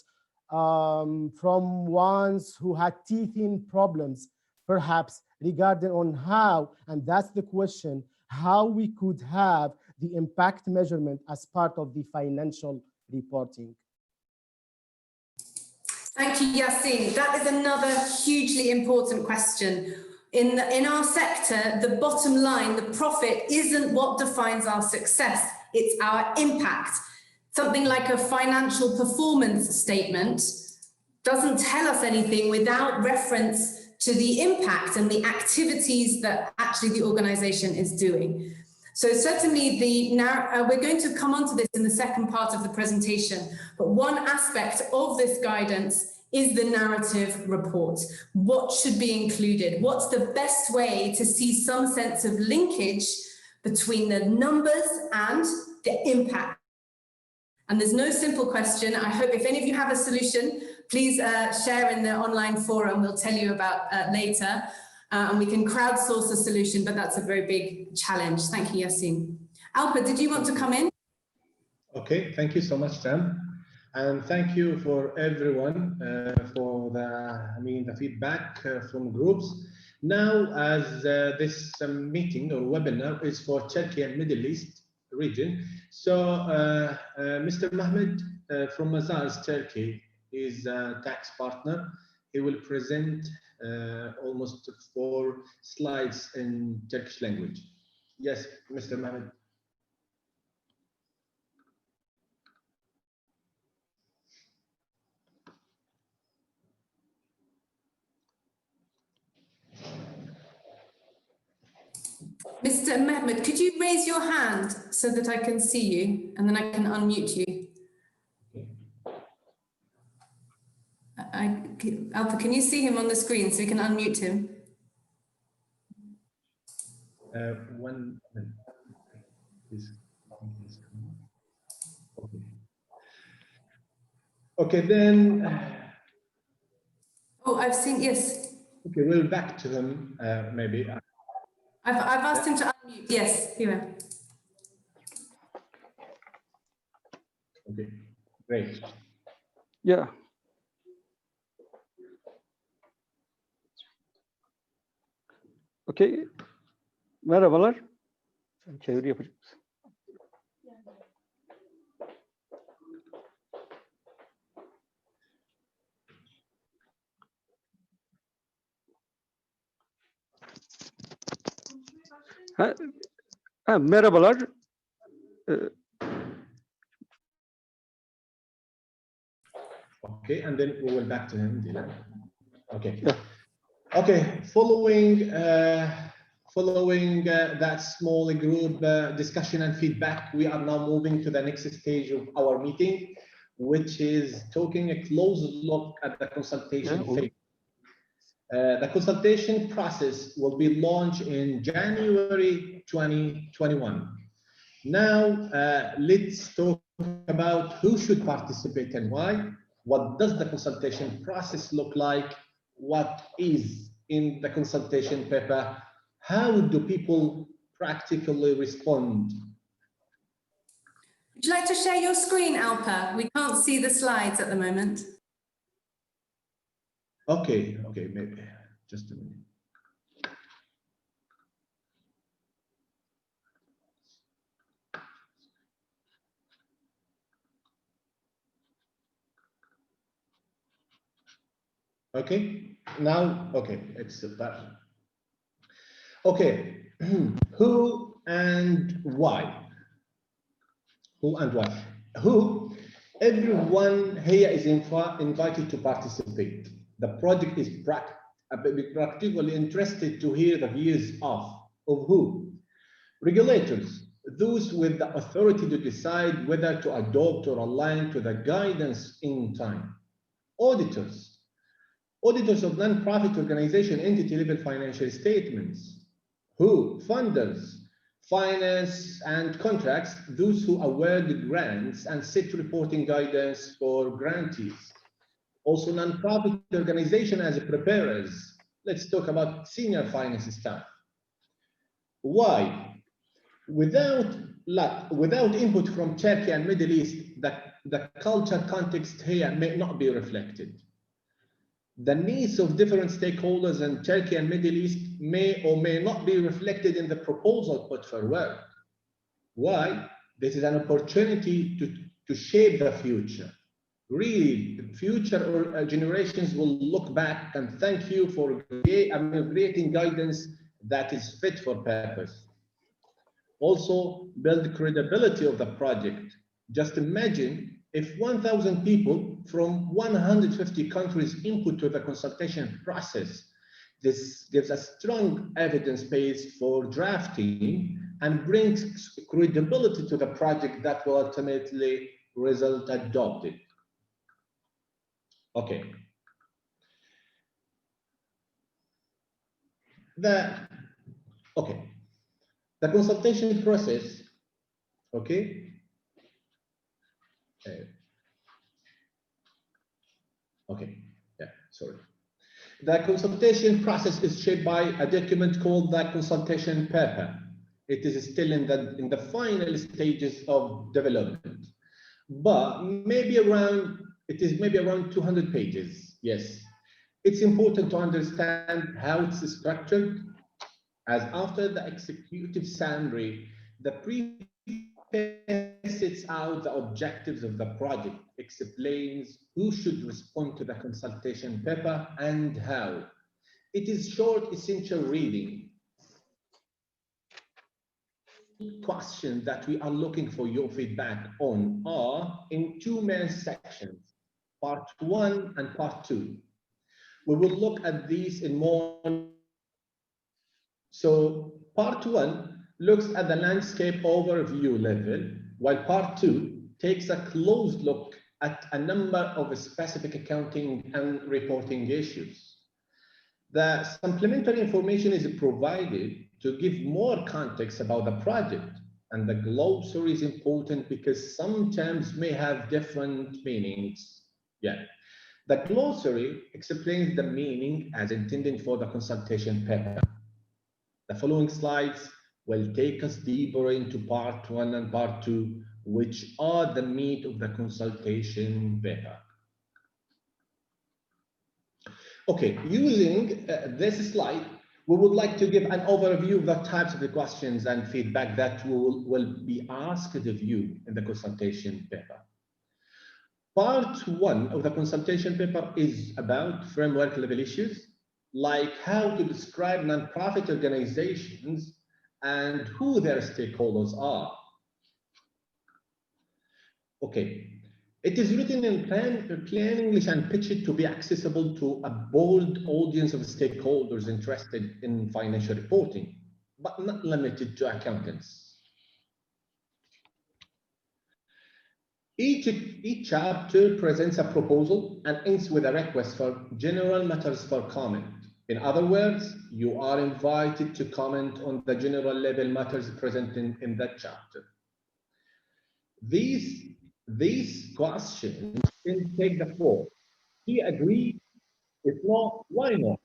from ones who had teething problems, perhaps regarding on how, and that's the question, how we could have the impact measurement as part of the financial reporting. Thank you, Yassine. That is another hugely important question. In our sector, the bottom line, the profit, isn't what defines our success, it's our impact. Something like a financial performance statement doesn't tell us anything without reference to the impact and the activities that actually the organization is doing. So certainly we're going to come onto this in the second part of the presentation, but one aspect of this guidance is the narrative report. What should be included? What's the best way to see some sense of linkage between the numbers and the impact? And there's no simple question. I hope if any of you have a solution, please share in the online forum. We'll tell you about later. And we can crowdsource a solution, but that's a very big challenge. Thank you, Yassine. Alpa, did you want to come in? Okay, thank you so much, Sam. And thank you for everyone for the feedback from groups. Now, as this meeting or webinar is for Turkey and Middle East region, so Mr. Mahmoud from Mazars, Turkey, is a tax partner. He will present almost 4 slides in Turkish language. Yes, Mr. Mahmoud. Mr. Mehmet, could you raise your hand so that I can see you and then I can unmute you? Alpa, can you see him on the screen so we can unmute him? 1 minute. Okay, then. Oh, I've seen, yes. Okay, we'll back to him maybe. I've asked him to unmute. Yes, here. Okay, great. Yeah. Okay. Merhabalar. Çeviri yapacağız. Merhabalar. Okay, and then we will back to him. Okay. Yeah. Okay, following that small group discussion and feedback, we are now moving to the next stage of our meeting, which is taking a close look at the consultation phase. The consultation process will be launched in January 2021. Now, let's talk about who should participate and why. What does the consultation process look like? What is in the consultation paper? How do people practically respond? Would you like to share your screen, Alpa? We can't see the slides at the moment. Okay, maybe just a minute. Okay, now, okay, it's that. Okay, who and why? Who and why? Who? Everyone here is invited to participate. The project is practically interested to hear the views of who? Regulators, those with the authority to decide whether to adopt or align to the guidance in time. Auditors, auditors of non-profit organization entity level financial statements. Who? Funders, finance and contracts, those who award grants and set reporting guidance for grantees. Also non-profit organization as preparers. Let's talk about senior finance staff. Why? Without input from Turkey and Middle East, the culture context here may not be reflected. The needs of different stakeholders in Turkey and Middle East may or may not be reflected in the proposal put forward. Why? This is an opportunity to shape the future. Really, the future generations will look back and thank you for creating guidance that is fit for purpose. Also, build credibility of the project. Just imagine if 1,000 people from 150 countries input to the consultation process. This gives a strong evidence base for drafting and brings credibility to the project that will ultimately result adopted. Okay. The consultation process, okay. Sorry. The consultation process is shaped by a document called the consultation paper. It is still in the final stages of development, but it is maybe around 200 pages. Yes, it's important to understand how it's structured, as after the executive summary, the pre sets out the objectives of the project, explains who should respond to the consultation paper and how. It is short, essential reading. Questions that we are looking for your feedback on are in two main sections, part 1 and part 2. We will look at these in more. So part 1 looks at the landscape overview level, while part 2 takes a close look at a number of specific accounting and reporting issues. The supplementary information is provided to give more context about the project, and the glossary is important because some terms may have different meanings. The glossary explains the meaning as intended for the consultation paper. The following slides will take us deeper into part 1 and part 2, which are the meat of the consultation paper. Okay, using this slide, we would like to give an overview of the types of the questions and feedback that will be asked of you in the consultation paper. Part 1 of the consultation paper is about framework level issues, like how to describe non-profit organizations and who their stakeholders are. Okay, it is written in plain English and pitched to be accessible to a broad audience of stakeholders interested in financial reporting, but not limited to accountants. Each chapter presents a proposal and ends with a request for general matters for comment. In other words, you are invited to comment on the general level matters present in that chapter. These questions can take the form: do you agree? If not, why not?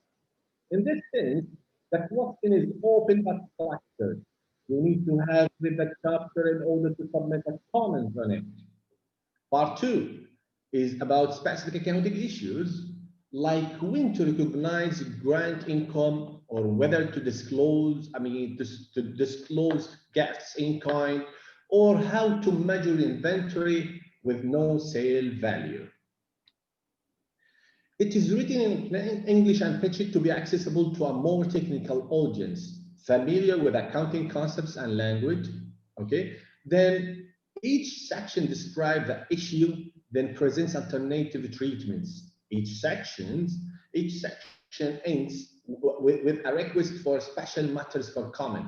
In this sense, the question is open but structured. You need to have read the chapter in order to submit a comment on it. Part 2 is about specific accounting issues, like when to recognize grant income or whether to disclose, to disclose gifts in kind, or how to measure inventory with no sale value. It is written in plain English and pitched to be accessible to a more technical audience, familiar with accounting concepts and language. Okay, then each section describes the issue, then presents alternative treatments. Each section ends with a request for special matters for comment.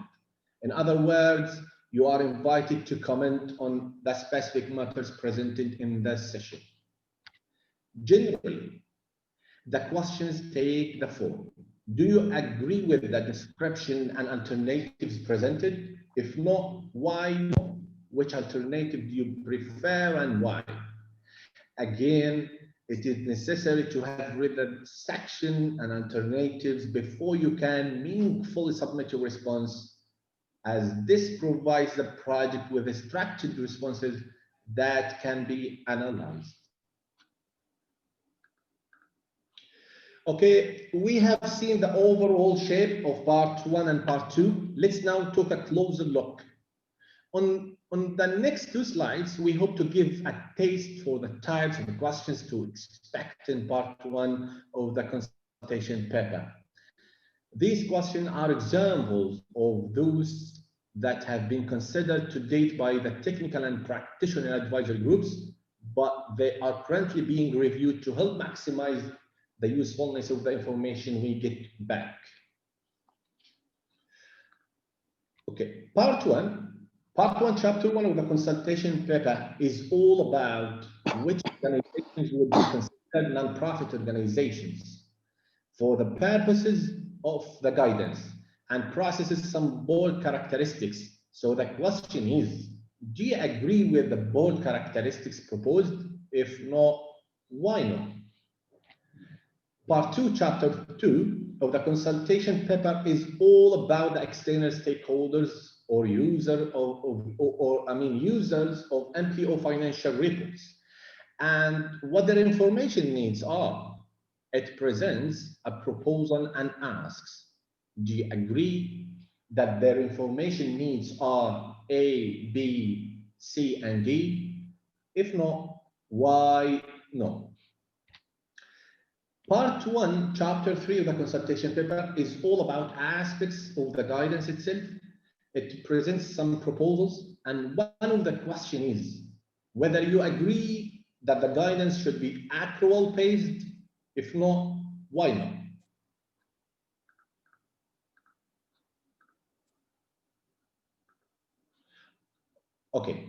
In other words, you are invited to comment on the specific matters presented in the session. Generally, the questions take the form: do you agree with the description and alternatives presented? If not, why not? Which alternative do you prefer and why? Again, it is necessary to have read the section and alternatives before you can meaningfully submit your response, as this provides the project with structured responses that can be analyzed. Okay, we have seen the overall shape of part 1 and part 2. Let's now take a closer look. On the next 2 slides, we hope to give a taste for the types of questions to expect in part 1 of the consultation paper. These questions are examples of those that have been considered to date by the technical and practitioner advisory groups, but they are currently being reviewed to help maximize the usefulness of the information we get back. Okay, Part 1, Chapter 1 of the consultation paper is all about which organizations would be considered non-profit organizations for the purposes of the guidance, and processes some bold characteristics. So the question is, do you agree with the bold characteristics proposed? If not, why not? Part 2, Chapter 2 of the consultation paper is all about the external stakeholders or users of MPO financial reports and what their information needs are. It presents a proposal and asks, do you agree that their information needs are A, B, C, and D? If not, why not? Part 1, Chapter 3 of the consultation paper is all about aspects of the guidance itself. It presents some proposals, and one of the questions is whether you agree that the guidance should be accrual-based. If not, why not? Okay.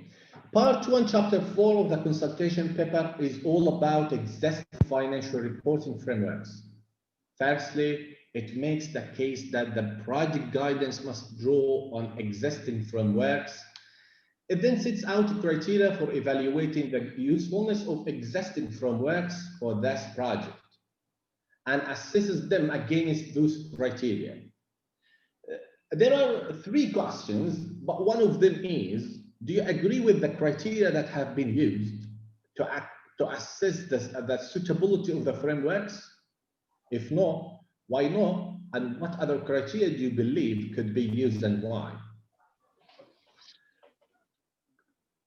Part 1, Chapter 4 of the consultation paper is all about existing financial reporting frameworks. Firstly, it makes the case that the project guidance must draw on existing frameworks. It then sets out criteria for evaluating the usefulness of existing frameworks for this project and assesses them against those criteria. There are 3 questions, but one of them is, do you agree with the criteria that have been used to assess the suitability of the frameworks? If not, why not? And what other criteria do you believe could be used and why?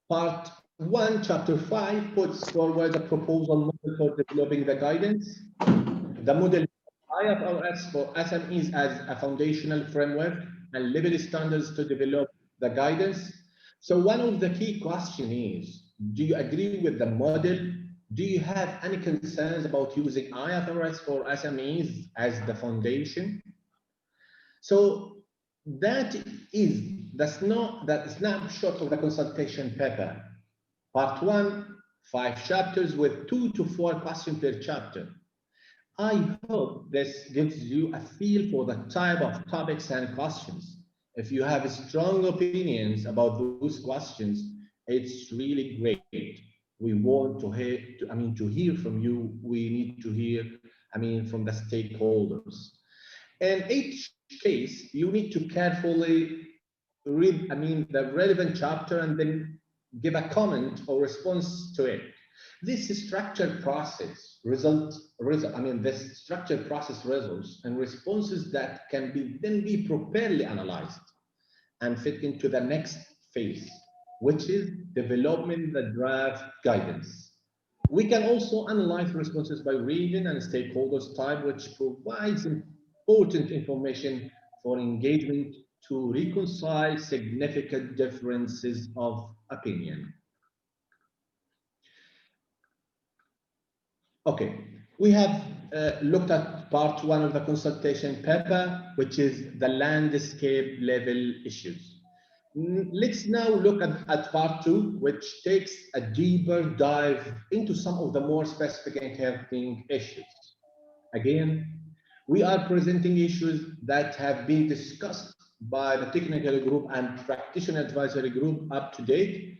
Part 1, Chapter 5 puts forward a proposal model for developing the guidance. The model IFRS for SMEs as a foundational framework and level standards to develop the guidance. So one of the key questions is, do you agree with the model? Do you have any concerns about using IFRS for SMEs as the foundation? So that is the snapshot of the consultation paper. Part 1, 5 chapters with 2 to 4 questions per chapter. I hope this gives you a feel for the type of topics and questions. If you have strong opinions about those questions, it's really great. We want to hear from you. We need to hear, from the stakeholders. In each case, you need to carefully read, the relevant chapter and then give a comment or response to it. This structured process results in responses that can then be properly analyzed and fit into the next phase, which is developing the draft guidance. We can also analyze responses by region and stakeholders type, which provides important information for engagement to reconcile significant differences of opinion. Okay, we have looked at part 1 of the consultation paper, which is the landscape level issues. Let's now look at part 2, which takes a deeper dive into some of the more specific and interesting issues. Again, we are presenting issues that have been discussed by the technical group and practitioner advisory group up to date.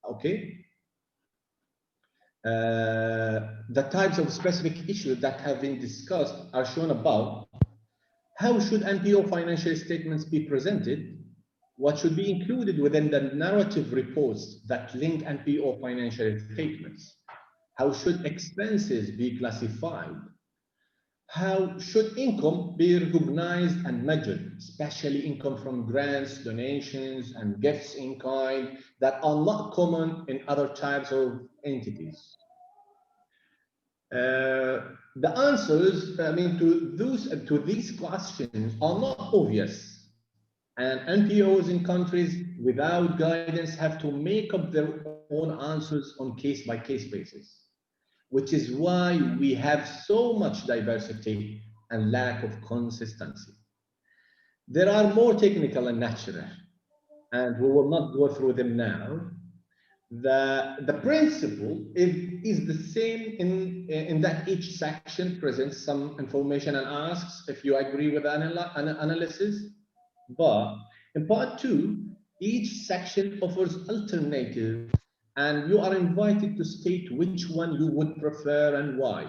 Okay. The types of specific issues that have been discussed are shown above. How should NPO financial statements be presented? What should be included within the narrative reports that link NPO financial statements? How should expenses be classified? How should income be recognized and measured, especially income from grants, donations, and gifts in kind that are not common in other types of entities? The answers, to these questions are not obvious, and NPOs in countries without guidance have to make up their own answers on case-by-case basis, which is why we have so much diversity and lack of consistency. There are more technical and natural, and we will not go through them now. The principle is the same in that each section presents some information and asks if you agree with the analysis. But in part 2, each section offers alternatives, and you are invited to state which one you would prefer and why.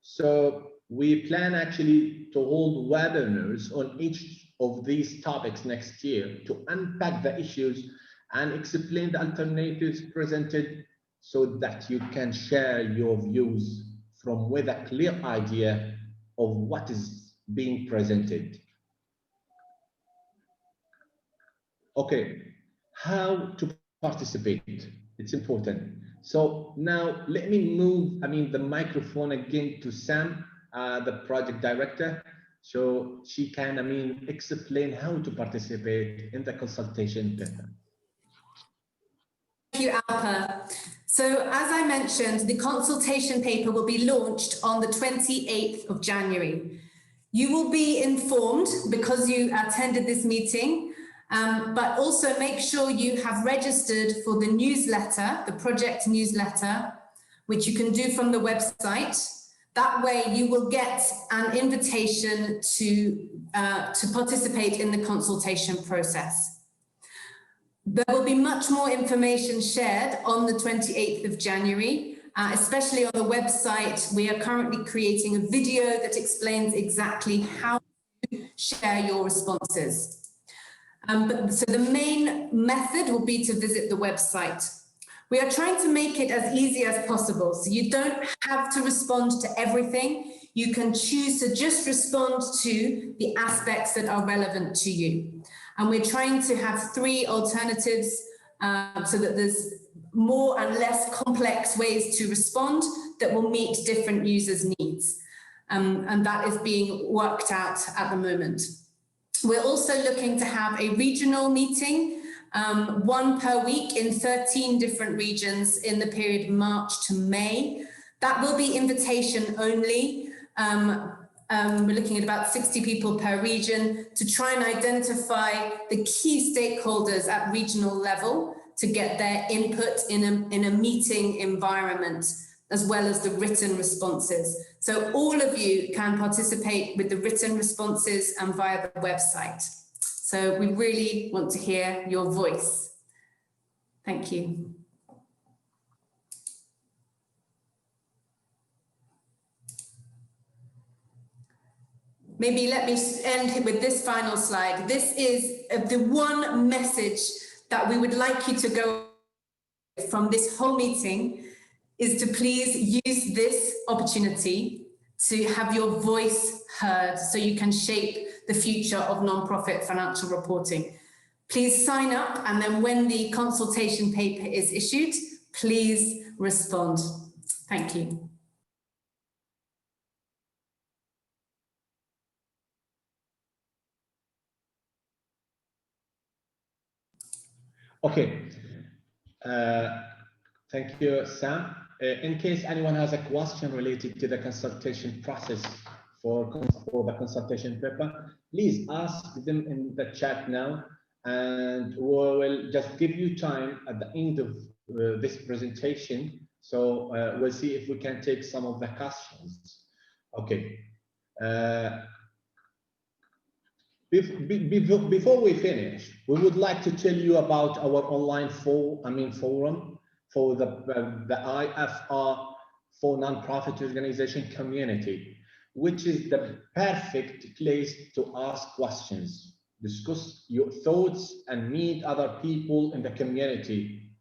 So we plan actually to hold webinars on each of these topics next year to unpack the issues and explain the alternatives presented so that you can share your views with a clear idea of what is being presented. Okay, how to participate? It's important. So now let me move, the microphone again to Sam, the project director, so she can, explain how to participate in the consultation paper. Thank you, Alper. So as I mentioned, the consultation paper will be launched on the 28th of January. You will be informed because you attended this meeting, but also make sure you have registered for the newsletter, the project newsletter, which you can do from the website. That way you will get an invitation to participate in the consultation process. There will be much more information shared on the 28th of January, especially on the website. We are currently creating a video that explains exactly how to share your responses. So the main method will be to visit the website. We are trying to make it as easy as possible, so you don't have to respond to everything. You can choose to just respond to the aspects that are relevant to you. And we're trying to have 3 alternatives so that there's more and less complex ways to respond that will meet different users' needs. And that is being worked out at the moment. We're also looking to have a regional meeting, one per week in 13 different regions in the period March to May. That will be invitation only. We're looking at about 60 people per region to try and identify the key stakeholders at regional level to get their input in a meeting environment, as well as the written responses. So all of you can participate with the written responses and via the website. So we really want to hear your voice. Thank you. Maybe let me end with this final slide. This is the one message that we would like you to go from this whole meeting, is to please use this opportunity to have your voice heard so you can shape the future of non-profit financial reporting. Please sign up, and then when the consultation paper is issued, please respond. Thank you. Okay. Thank you, Sam. In case anyone has a question related to the consultation process for the consultation paper, please ask them in the chat now, and we will just give you time at the end of this presentation. So we'll see if we can take some of the questions. Okay. Before we finish, we would like to tell you about our online forum for the IFR for nonprofit organization community, which is the perfect place to ask questions, discuss your thoughts, and meet other people in the community.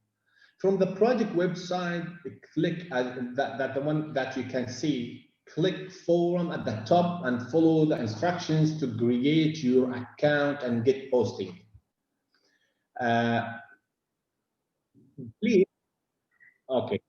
From the project website, click the one that you can see. Click forum at the top and follow the instructions to create your account and get posting. Please, okay.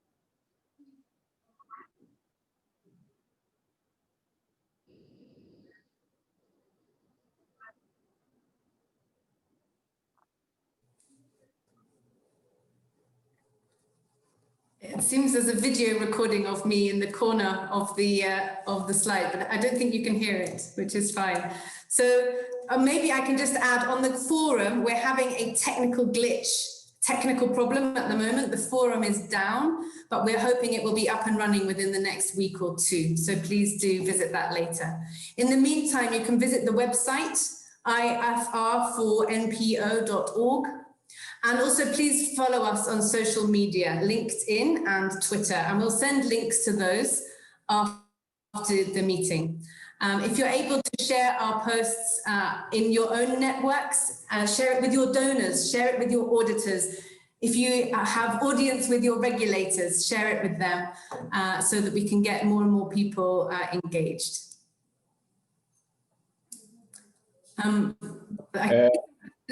It seems there's a video recording of me in the corner of the slide, but I don't think you can hear it, which is fine. So maybe I can just add, on the forum, we're having a technical problem at the moment. The forum is down, but we're hoping it will be up and running within the next week or two. So please do visit that later. In the meantime, you can visit the website, ifr4npo.org. And also please follow us on social media, LinkedIn and Twitter, and we'll send links to those after the meeting. If you're able to share our posts in your own networks, share it with your donors, share it with your auditors. If you have audience with your regulators, share it with them so that we can get more and more people engaged.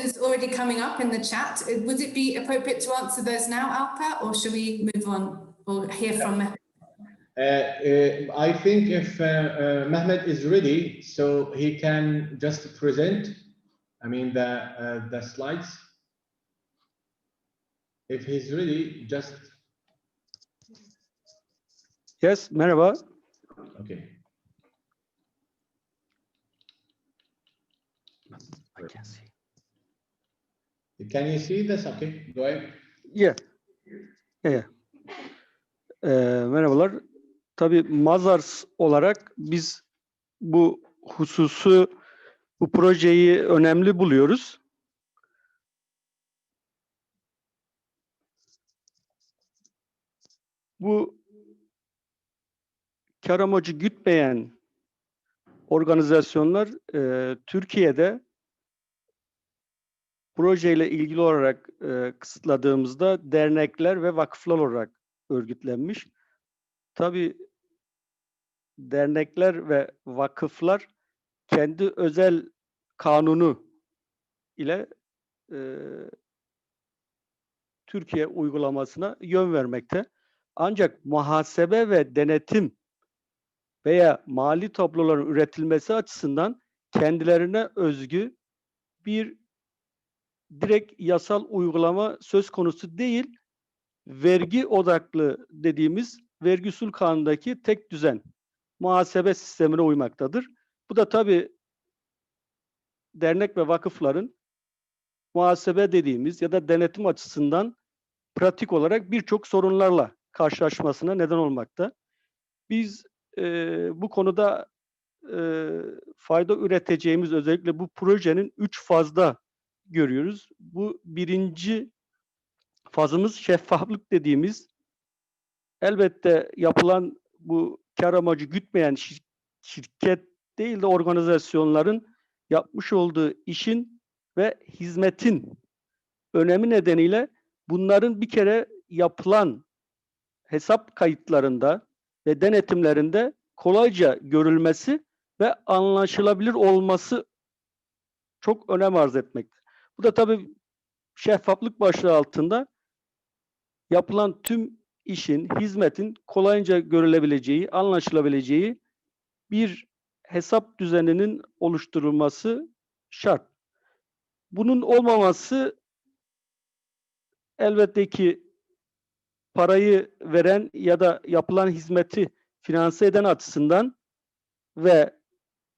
It's already coming up in the chat. Would it be appropriate to answer those now, Alpa, or should we move on or hear from Mehmet? I think if Mehmet is ready, so he can just present, the slides. If he's ready, just. Yes, merhaba. Okay. I can see. Can you see this? Okay, go ahead. Yeah. Merhabalar. Tabii Mazars olarak biz bu projeyi önemli buluyoruz. Bu kar amacı gütmeyen organizasyonlar Türkiye'de projeyle ilgili olarak kısıtladığımızda dernekler ve vakıflar olarak örgütlenmiş. Tabii dernekler ve vakıflar kendi özel kanunu ile Türkiye uygulamasına yön vermekte. Ancak muhasebe ve denetim veya mali tabloların üretilmesi açısından kendilerine özgü bir direkt yasal uygulama söz konusu değil, vergi odaklı dediğimiz vergi usul kanunundaki tek düzen muhasebe sistemine uymaktadır. Bu da tabii dernek ve vakıfların muhasebe dediğimiz ya da denetim açısından pratik olarak birçok sorunlarla karşılaşmasına neden olmakta. Biz bu konuda fayda üreteceğimiz özellikle bu projenin 3 fazda görüyoruz. Bu birinci fazımız şeffaflık dediğimiz, elbette yapılan bu kar amacı gütmeyen şirket değil de organizasyonların yapmış olduğu işin ve hizmetin önemi nedeniyle bunların bir kere yapılan hesap kayıtlarında ve denetimlerinde kolayca görülmesi ve anlaşılabilir olması çok önem arz etmekte. Bu da tabii şeffaflık başlığı altında yapılan tüm işin, hizmetin kolayca görülebileceği, anlaşılabileceği bir hesap düzeninin oluşturulması şart. Bunun olmaması elbette ki parayı veren ya da yapılan hizmeti finanse eden açısından ve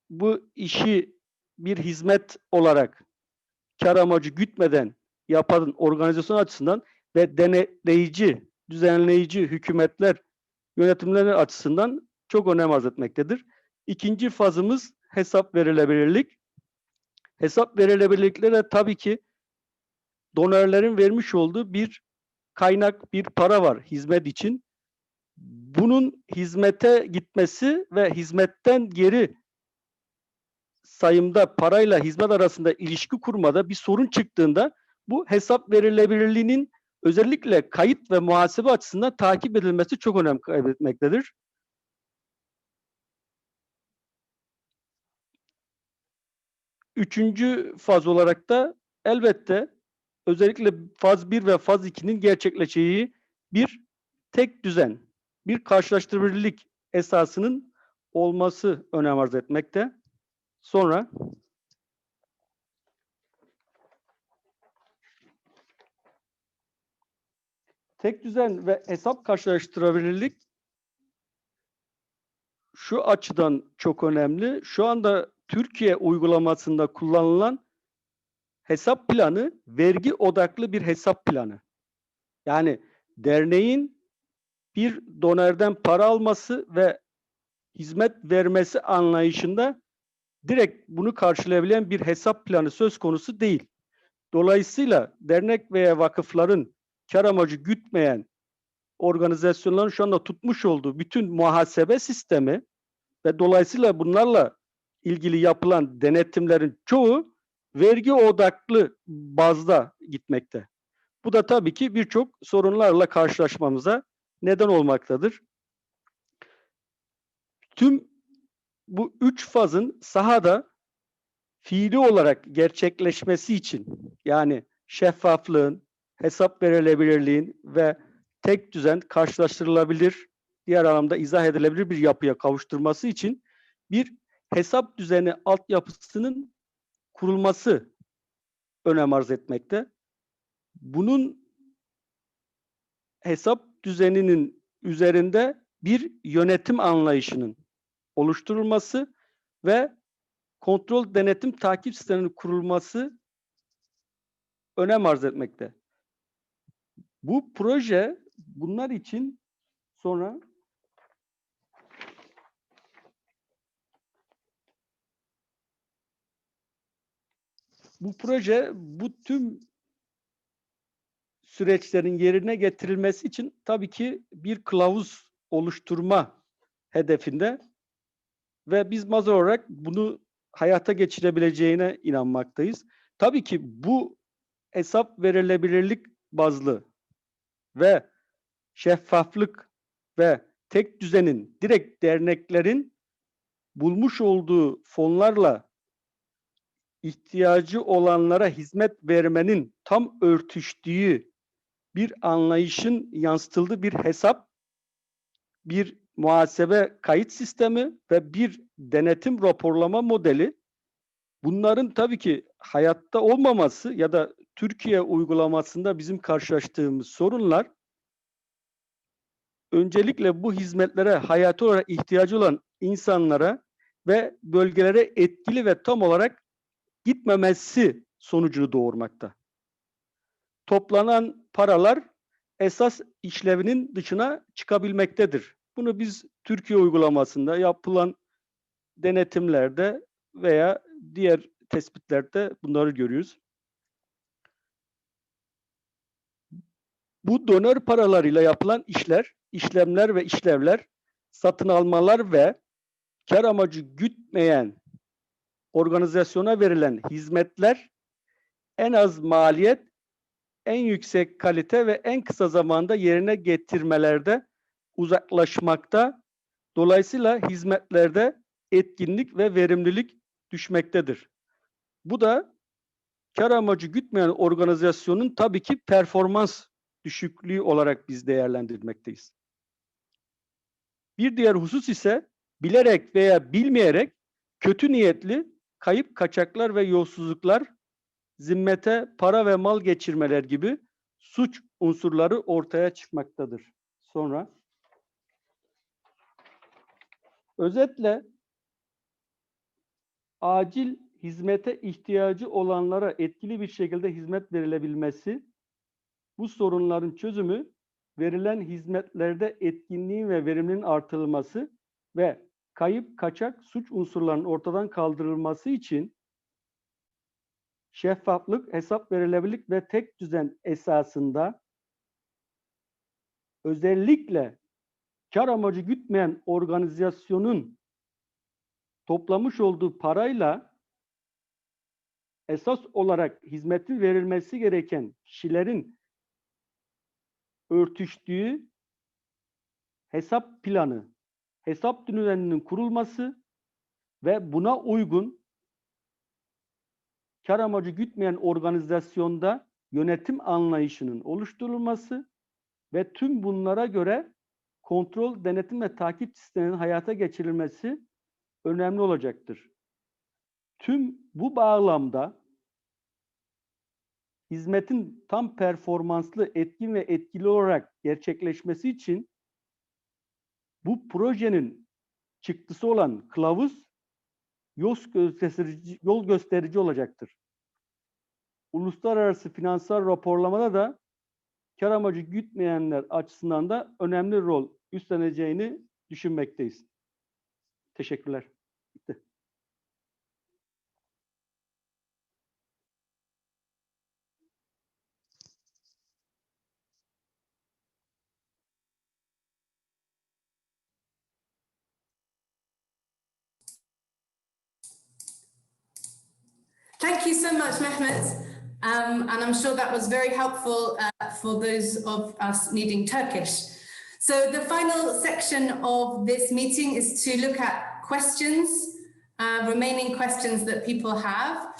bu işi bir hizmet olarak kar amacı gütmeden yapan organizasyon açısından ve denetleyici, düzenleyici hükümetler, yönetimler açısından çok önem arz etmektedir. İkinci fazımız hesap verilebilirlik. Hesap verilebilirlikle de tabii ki donörlerin vermiş olduğu bir kaynak, bir para var hizmet için. Bunun hizmete gitmesi ve hizmetten geri sayımda parayla hizmet arasında ilişki kurmada bir sorun çıktığında bu hesap verilebilirliğinin özellikle kayıt ve muhasebe açısından takip edilmesi çok önem kaybetmektedir. Üçüncü faz olarak da elbette özellikle faz 1 ve faz 2'nin gerçekleşeceği bir tek düzen, bir karşılaştırılabilirlik esasının olması önem arz etmekte. Sonra tek düzen ve hesap karşılaştırılabilirlik şu açıdan çok önemli. Şu anda Türkiye uygulamasında kullanılan hesap planı vergi odaklı bir hesap planı. Yani derneğin bir donörden para alması ve hizmet vermesi anlayışında direkt bunu karşılayabilen bir hesap planı söz konusu değil. Dolayısıyla dernek veya vakıfların kar amacı gütmeyen organizasyonların şu anda tutmuş olduğu bütün muhasebe sistemi ve dolayısıyla bunlarla ilgili yapılan denetimlerin çoğu vergi odaklı bazda gitmekte. Bu da tabii ki birçok sorunlarla karşılaşmamıza neden olmaktadır. Tüm bu 3 fazın sahada fiili olarak gerçekleşmesi için, yani şeffaflığın, hesap verilebilirliğin ve tek düzen karşılaştırılabilir, diğer anlamda izah edilebilir bir yapıya kavuşturması için bir hesap düzeni altyapısının kurulması önem arz etmekte. Bunun hesap düzeninin üzerinde bir yönetim anlayışının oluşturulması ve kontrol, denetim, takip sisteminin kurulması önem arz etmekte. Bu proje bunlar için sonra bu proje bu tüm süreçlerin yerine getirilmesi için tabii ki bir kılavuz oluşturma hedefinde ve biz Mazar olarak bunu hayata geçirebileceğine inanmaktayız. Tabii ki bu hesap verilebilirlik bazlı ve şeffaflık ve tek düzenin direkt derneklerin bulmuş olduğu fonlarla ihtiyacı olanlara hizmet vermenin tam örtüştüğü bir anlayışın yansıtıldığı bir hesap, bir muhasebe kayıt sistemi ve bir denetim raporlama modeli. Bunların tabii ki hayatta olmaması ya da Türkiye uygulamasında bizim karşılaştığımız sorunlar öncelikle bu hizmetlere hayati olarak ihtiyacı olan insanlara ve bölgelere etkili ve tam olarak gitmemesi sonucunu doğurmakta. Toplanan paralar esas işlevinin dışına çıkabilmektedir. Bunu biz Türkiye uygulamasında yapılan denetimlerde veya diğer tespitlerde bunları görüyoruz. Bu donör paralarıyla yapılan işlemler ve işlevler, satın almalar ve kar amacı gütmeyen organizasyona verilen hizmetler en az maliyet, en yüksek kalite ve en kısa zamanda yerine getirmelerde uzaklaşmakta. Dolayısıyla hizmetlerde etkinlik ve verimlilik düşmektedir. Bu da kar amacı gütmeyen organizasyonun tabii ki performans düşüklüğü olarak biz değerlendirmekteyiz. Bir diğer husus ise bilerek veya bilmeyerek kötü niyetli kayıp kaçaklar ve yolsuzluklar, zimmete para ve mal geçirmeler gibi suç unsurları ortaya çıkmaktadır. Sonra özetle acil hizmete ihtiyacı olanlara etkili bir şekilde hizmet verilebilmesi, bu sorunların çözümü, verilen hizmetlerde etkinliğin ve verimliliğin artırılması ve kayıp kaçak suç unsurlarının ortadan kaldırılması için şeffaflık, hesap verilebilirlik ve tek düzen esasında özellikle kar amacı gütmeyen organizasyonun toplamış olduğu parayla esas olarak hizmetin verilmesi gereken kişilerin örtüştüğü hesap planı, hesap düzeninin kurulması ve buna uygun kar amacı gütmeyen organizasyonda yönetim anlayışının oluşturulması ve tüm bunlara göre kontrol, denetim ve takip sisteminin hayata geçirilmesi önemli olacaktır. Tüm bu bağlamda hizmetin tam performanslı, etkin ve etkili olarak gerçekleşmesi için bu projenin çıktısı olan kılavuz yol gösterici olacaktır. Uluslararası finansal raporlamada da kar amacı gütmeyenler açısından da önemli rol üstleneceğini düşünmekteyiz. Teşekkürler. Bitti. Thank you so much, Mehmet. And I'm sure that was very helpful for those of us needing Turkish. So the final section of this meeting is to look at questions, remaining questions that people have.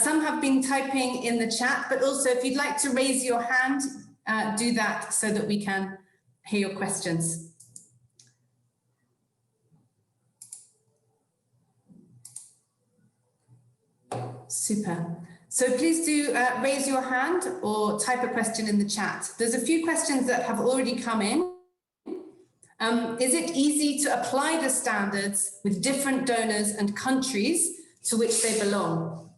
Some have been typing in the chat, but also if you'd like to raise your hand, do that so that we can hear your questions. Super. So please do raise your hand or type a question in the chat. There's a few questions that have already come in. Is it easy to apply the standards with different donors and countries to which they belong?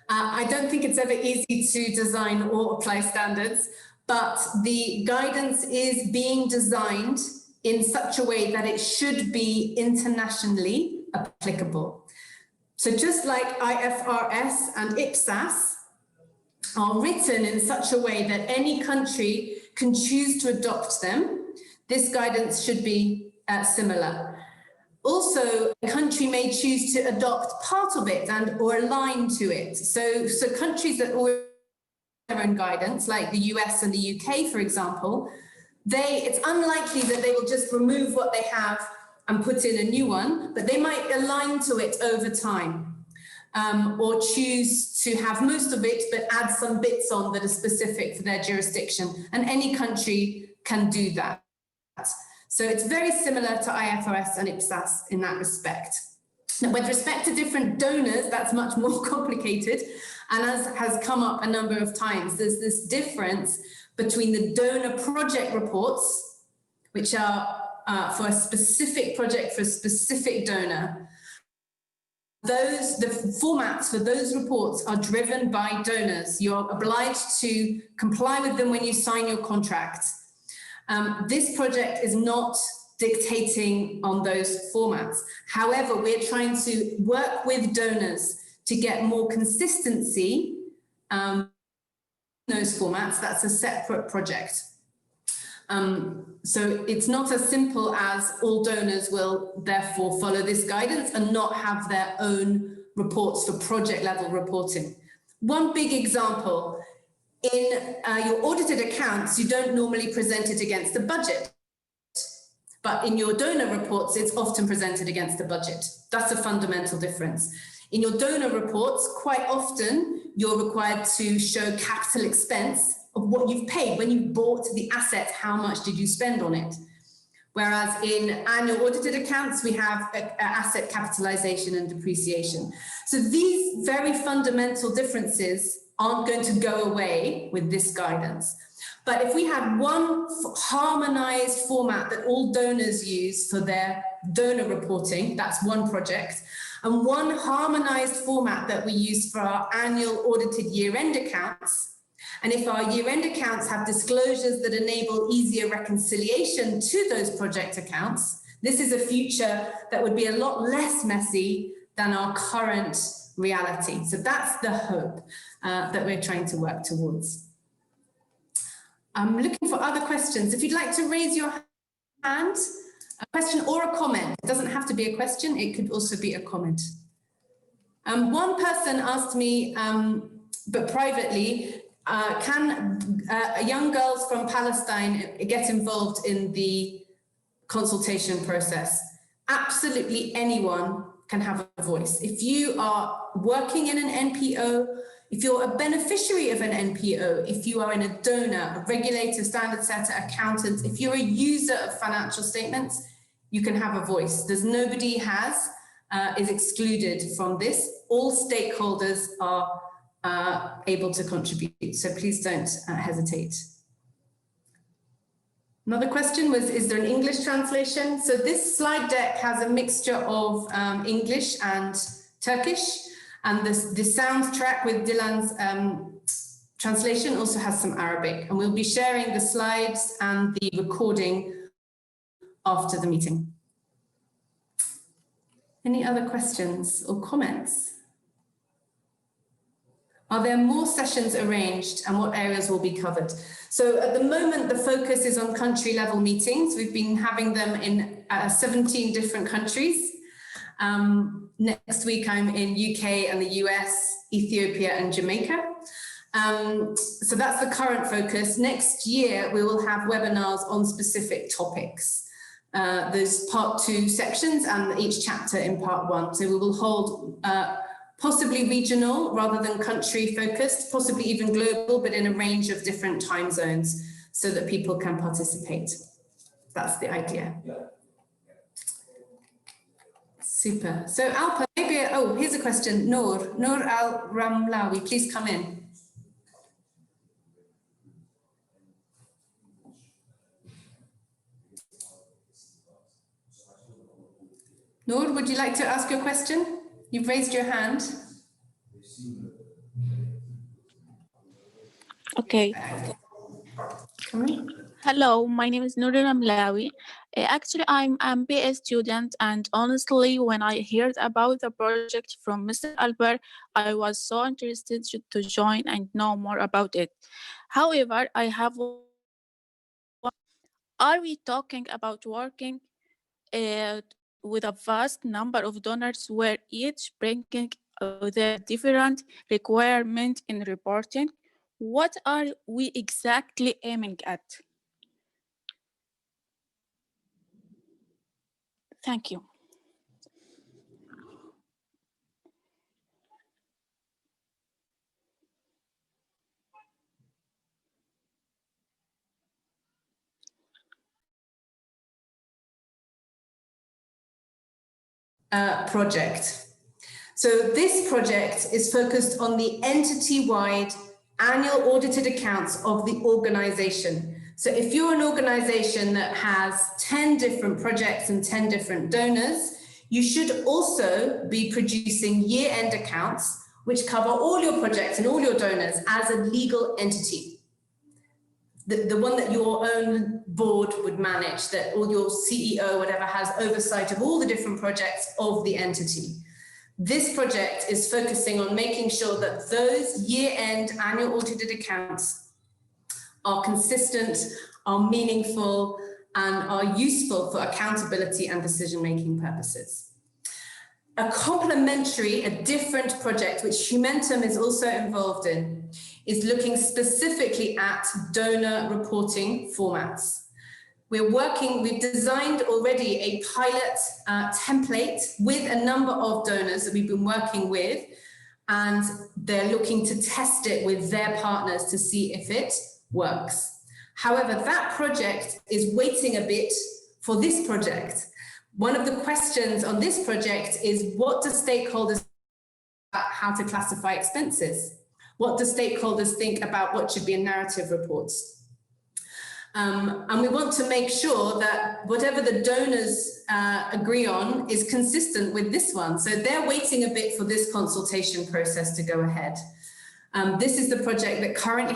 I don't think it's ever easy to design or apply standards, but the guidance is being designed in such a way that it should be internationally applicable. So just like IFRS and IPSAS are written in such a way that any country can choose to adopt them, this guidance should be similar. Also, a country may choose to adopt part of it and or align to it. So countries that already have their own guidance, like the US and the UK, for example, it's unlikely that they will just remove what they have and put in a new one, but they might align to it over time, or choose to have most of it, but add some bits on that are specific for their jurisdiction. And any country can do that. So it's very similar to IFRS and IPSAS in that respect. Now, with respect to different donors, that's much more complicated. And as has come up a number of times, there's this difference between the donor project reports, which are for a specific project for a specific donor. The formats for those reports are driven by donors. You're obliged to comply with them when you sign your contract. This project is not dictating on those formats. However, we're trying to work with donors to get more consistency in those formats. That's a separate project. So it's not as simple as all donors will therefore follow this guidance and not have their own reports for project level reporting. One big example, in your audited accounts, you don't normally present it against the budget. But in your donor reports, it's often presented against the budget. That's a fundamental difference. In your donor reports, quite often, you're required to show capital expense of what you've paid. When you bought the asset, how much did you spend on it? Whereas in annual audited accounts, we have asset capitalization and depreciation. So these very fundamental differences aren't going to go away with this guidance. But if we had one harmonized format that all donors use for their donor reporting, that's one project, and one harmonized format that we use for our annual audited year-end accounts, and if our year-end accounts have disclosures that enable easier reconciliation to those project accounts, this is a future that would be a lot less messy than our current reality. So that's the hope that we're trying to work towards. I'm looking for other questions. If you'd like to raise your hand, a question or a comment. It doesn't have to be a question, it could also be a comment. One person asked me, but privately, can young girls from Palestine get involved in the consultation process? Absolutely anyone can have a voice. If you are working in an NPO, if you're a beneficiary of an NPO, if you are in a donor, a regulator, standard setter, accountant, if you're a user of financial statements, you can have a voice. There's nobody is excluded from this. All stakeholders are able to contribute. So please don't hesitate. Another question was, is there an English translation? So this slide deck has a mixture of English and Turkish, and the soundtrack with Dilan's translation also has some Arabic, and we'll be sharing the slides and the recording after the meeting. Any other questions or comments? Are there more sessions arranged, and what areas will be covered? So at the moment, the focus is on country level meetings. We've been having them in 17 different countries. Next week, I'm in UK and the US, Ethiopia and Jamaica. So that's the current focus. Next year, we will have webinars on specific topics. There's part 2 sections and each chapter in part 1. So we will hold possibly regional rather than country focused, possibly even global, but in a range of different time zones so that people can participate. That's the idea. Super. So Alpa, maybe, oh, here's a question. Noor Al-Ramlawi, please come in. Noor, would you like to ask your question? You've raised your hand. Okay. Hello, my name is Noor Al-Ramlawi. Actually, I'm a MBA student, and honestly, when I heard about the project from Mr. Alper, I was so interested to join and know more about it. However, I have are we talking about working with a vast number of donors where each bringing their different requirements in reporting? What are we exactly aiming at? Thank you. project. So this project is focused on the entity-wide annual audited accounts of the organization. So if you're an organization that has 10 different projects and 10 different donors, you should also be producing year-end accounts which cover all your projects and all your donors as a legal entity. The one that your own board would manage, that all your CEO, whatever, has oversight of all the different projects of the entity. This project is focusing on making sure that those year-end annual audited accounts are consistent, are meaningful, and are useful for accountability and decision-making purposes. A complementary, a different project, which Humentum is also involved in, is looking specifically at donor reporting formats. We've designed already a pilot template with a number of donors that we've been working with, and they're looking to test it with their partners to see if it works. However, that project is waiting a bit for this project. One of the questions on this project is, what do stakeholders think about how to classify expenses? What do stakeholders think about what should be in narrative reports? And we want to make sure that whatever the donors agree on is consistent with this one. So they're waiting a bit for this consultation process to go ahead. This is the project that currently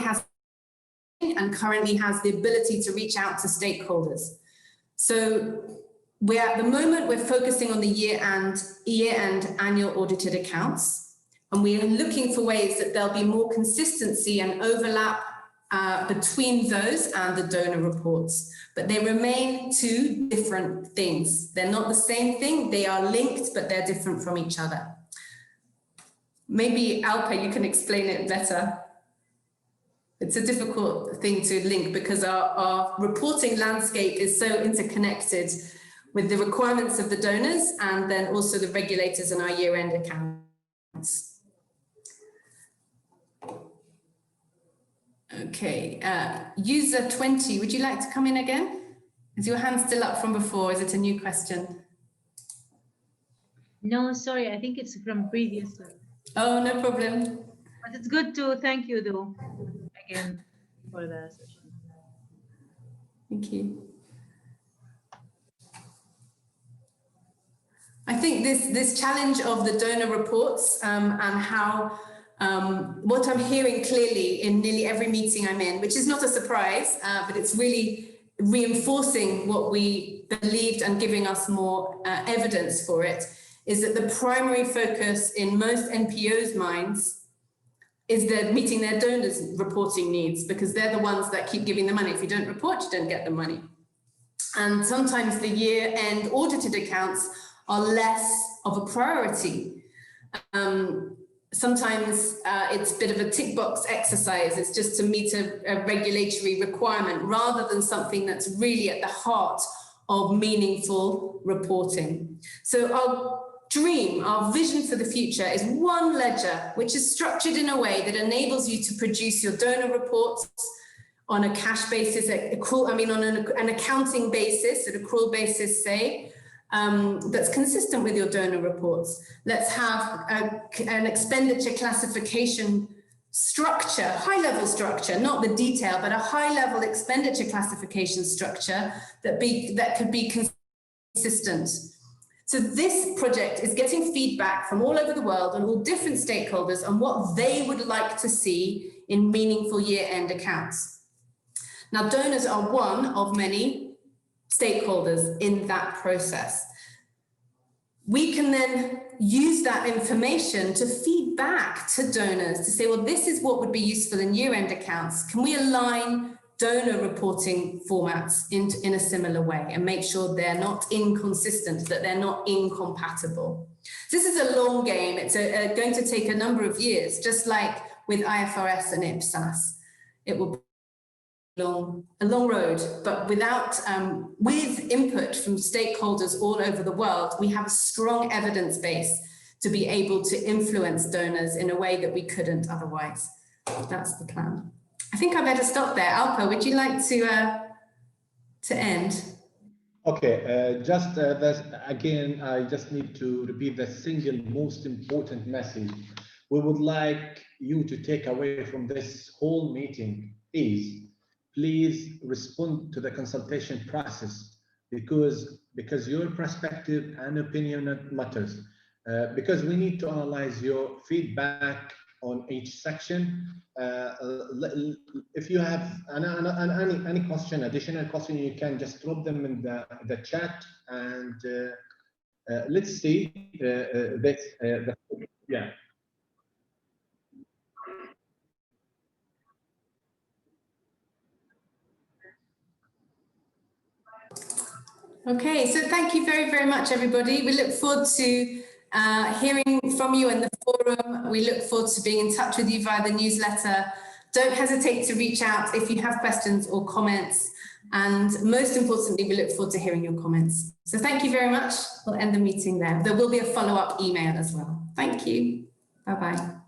has the ability to reach out to stakeholders. So at the moment, we're focusing on the year-end annual audited accounts, and we are looking for ways that there'll be more consistency and overlap between those and the donor reports, but they remain two different things. They're not the same thing, they are linked, but they're different from each other. Maybe Alpa, you can explain it better. It's a difficult thing to link because our reporting landscape is so interconnected with the requirements of the donors and then also the regulators and our year-end accounts. Okay, user 20, would you like to come in again? Is your hand still up from before? Is it a new question? No, sorry, I think it's from previous. Oh, no problem. But it's good to thank you though, again, for the session. Thank you. I think this challenge of the donor reports and how what I'm hearing clearly in nearly every meeting I'm in, which is not a surprise, but it's really reinforcing what we believed and giving us more evidence for it, is that the primary focus in most NPOs' minds is they're meeting their donors' reporting needs, because they're the ones that keep giving the money. If you don't report, you don't get the money. And sometimes the year-end audited accounts are less of a priority. Sometimes it's a bit of a tick box exercise. It's just to meet a regulatory requirement rather than something that's really at the heart of meaningful reporting. So our dream, our vision for the future is one ledger which is structured in a way that enables you to produce your donor reports on a cash basis, on an accounting basis, an accrual basis, say, that's consistent with your donor reports. Let's have an expenditure classification structure, high-level structure, not the detail, but a high-level expenditure classification structure that could be consistent. So this project is getting feedback from all over the world and all different stakeholders on what they would like to see in meaningful year-end accounts. Now, donors are one of many stakeholders in that process. We can then use that information to feed back to donors to say, well, this is what would be useful in year-end accounts. Can we align donor reporting formats in a similar way and make sure they're not inconsistent, that they're not incompatible? This is a long game. It's going to take a number of years, just like with IFRS and IPSAS. It will be a long road, but with input from stakeholders all over the world, we have a strong evidence base to be able to influence donors in a way that we couldn't otherwise. That's the plan. I think I better stop there. Alpa, would you like to end? Okay, again, I just need to repeat the single most important message we would like you to take away from this whole meeting is please respond to the consultation process because your perspective and opinion matters. Because we need to analyze your feedback on each section. If you have any question, additional question, you can just drop them in the chat, and let's see yeah. Okay, so thank you very, very much, everybody. We look forward to hearing from you in the forum. We look forward to being in touch with you via the newsletter. Don't hesitate to reach out if you have questions or comments. And most importantly, we look forward to hearing your comments. So thank you very much. We'll end the meeting there. There will be a follow-up email as well. Thank you. Bye-bye.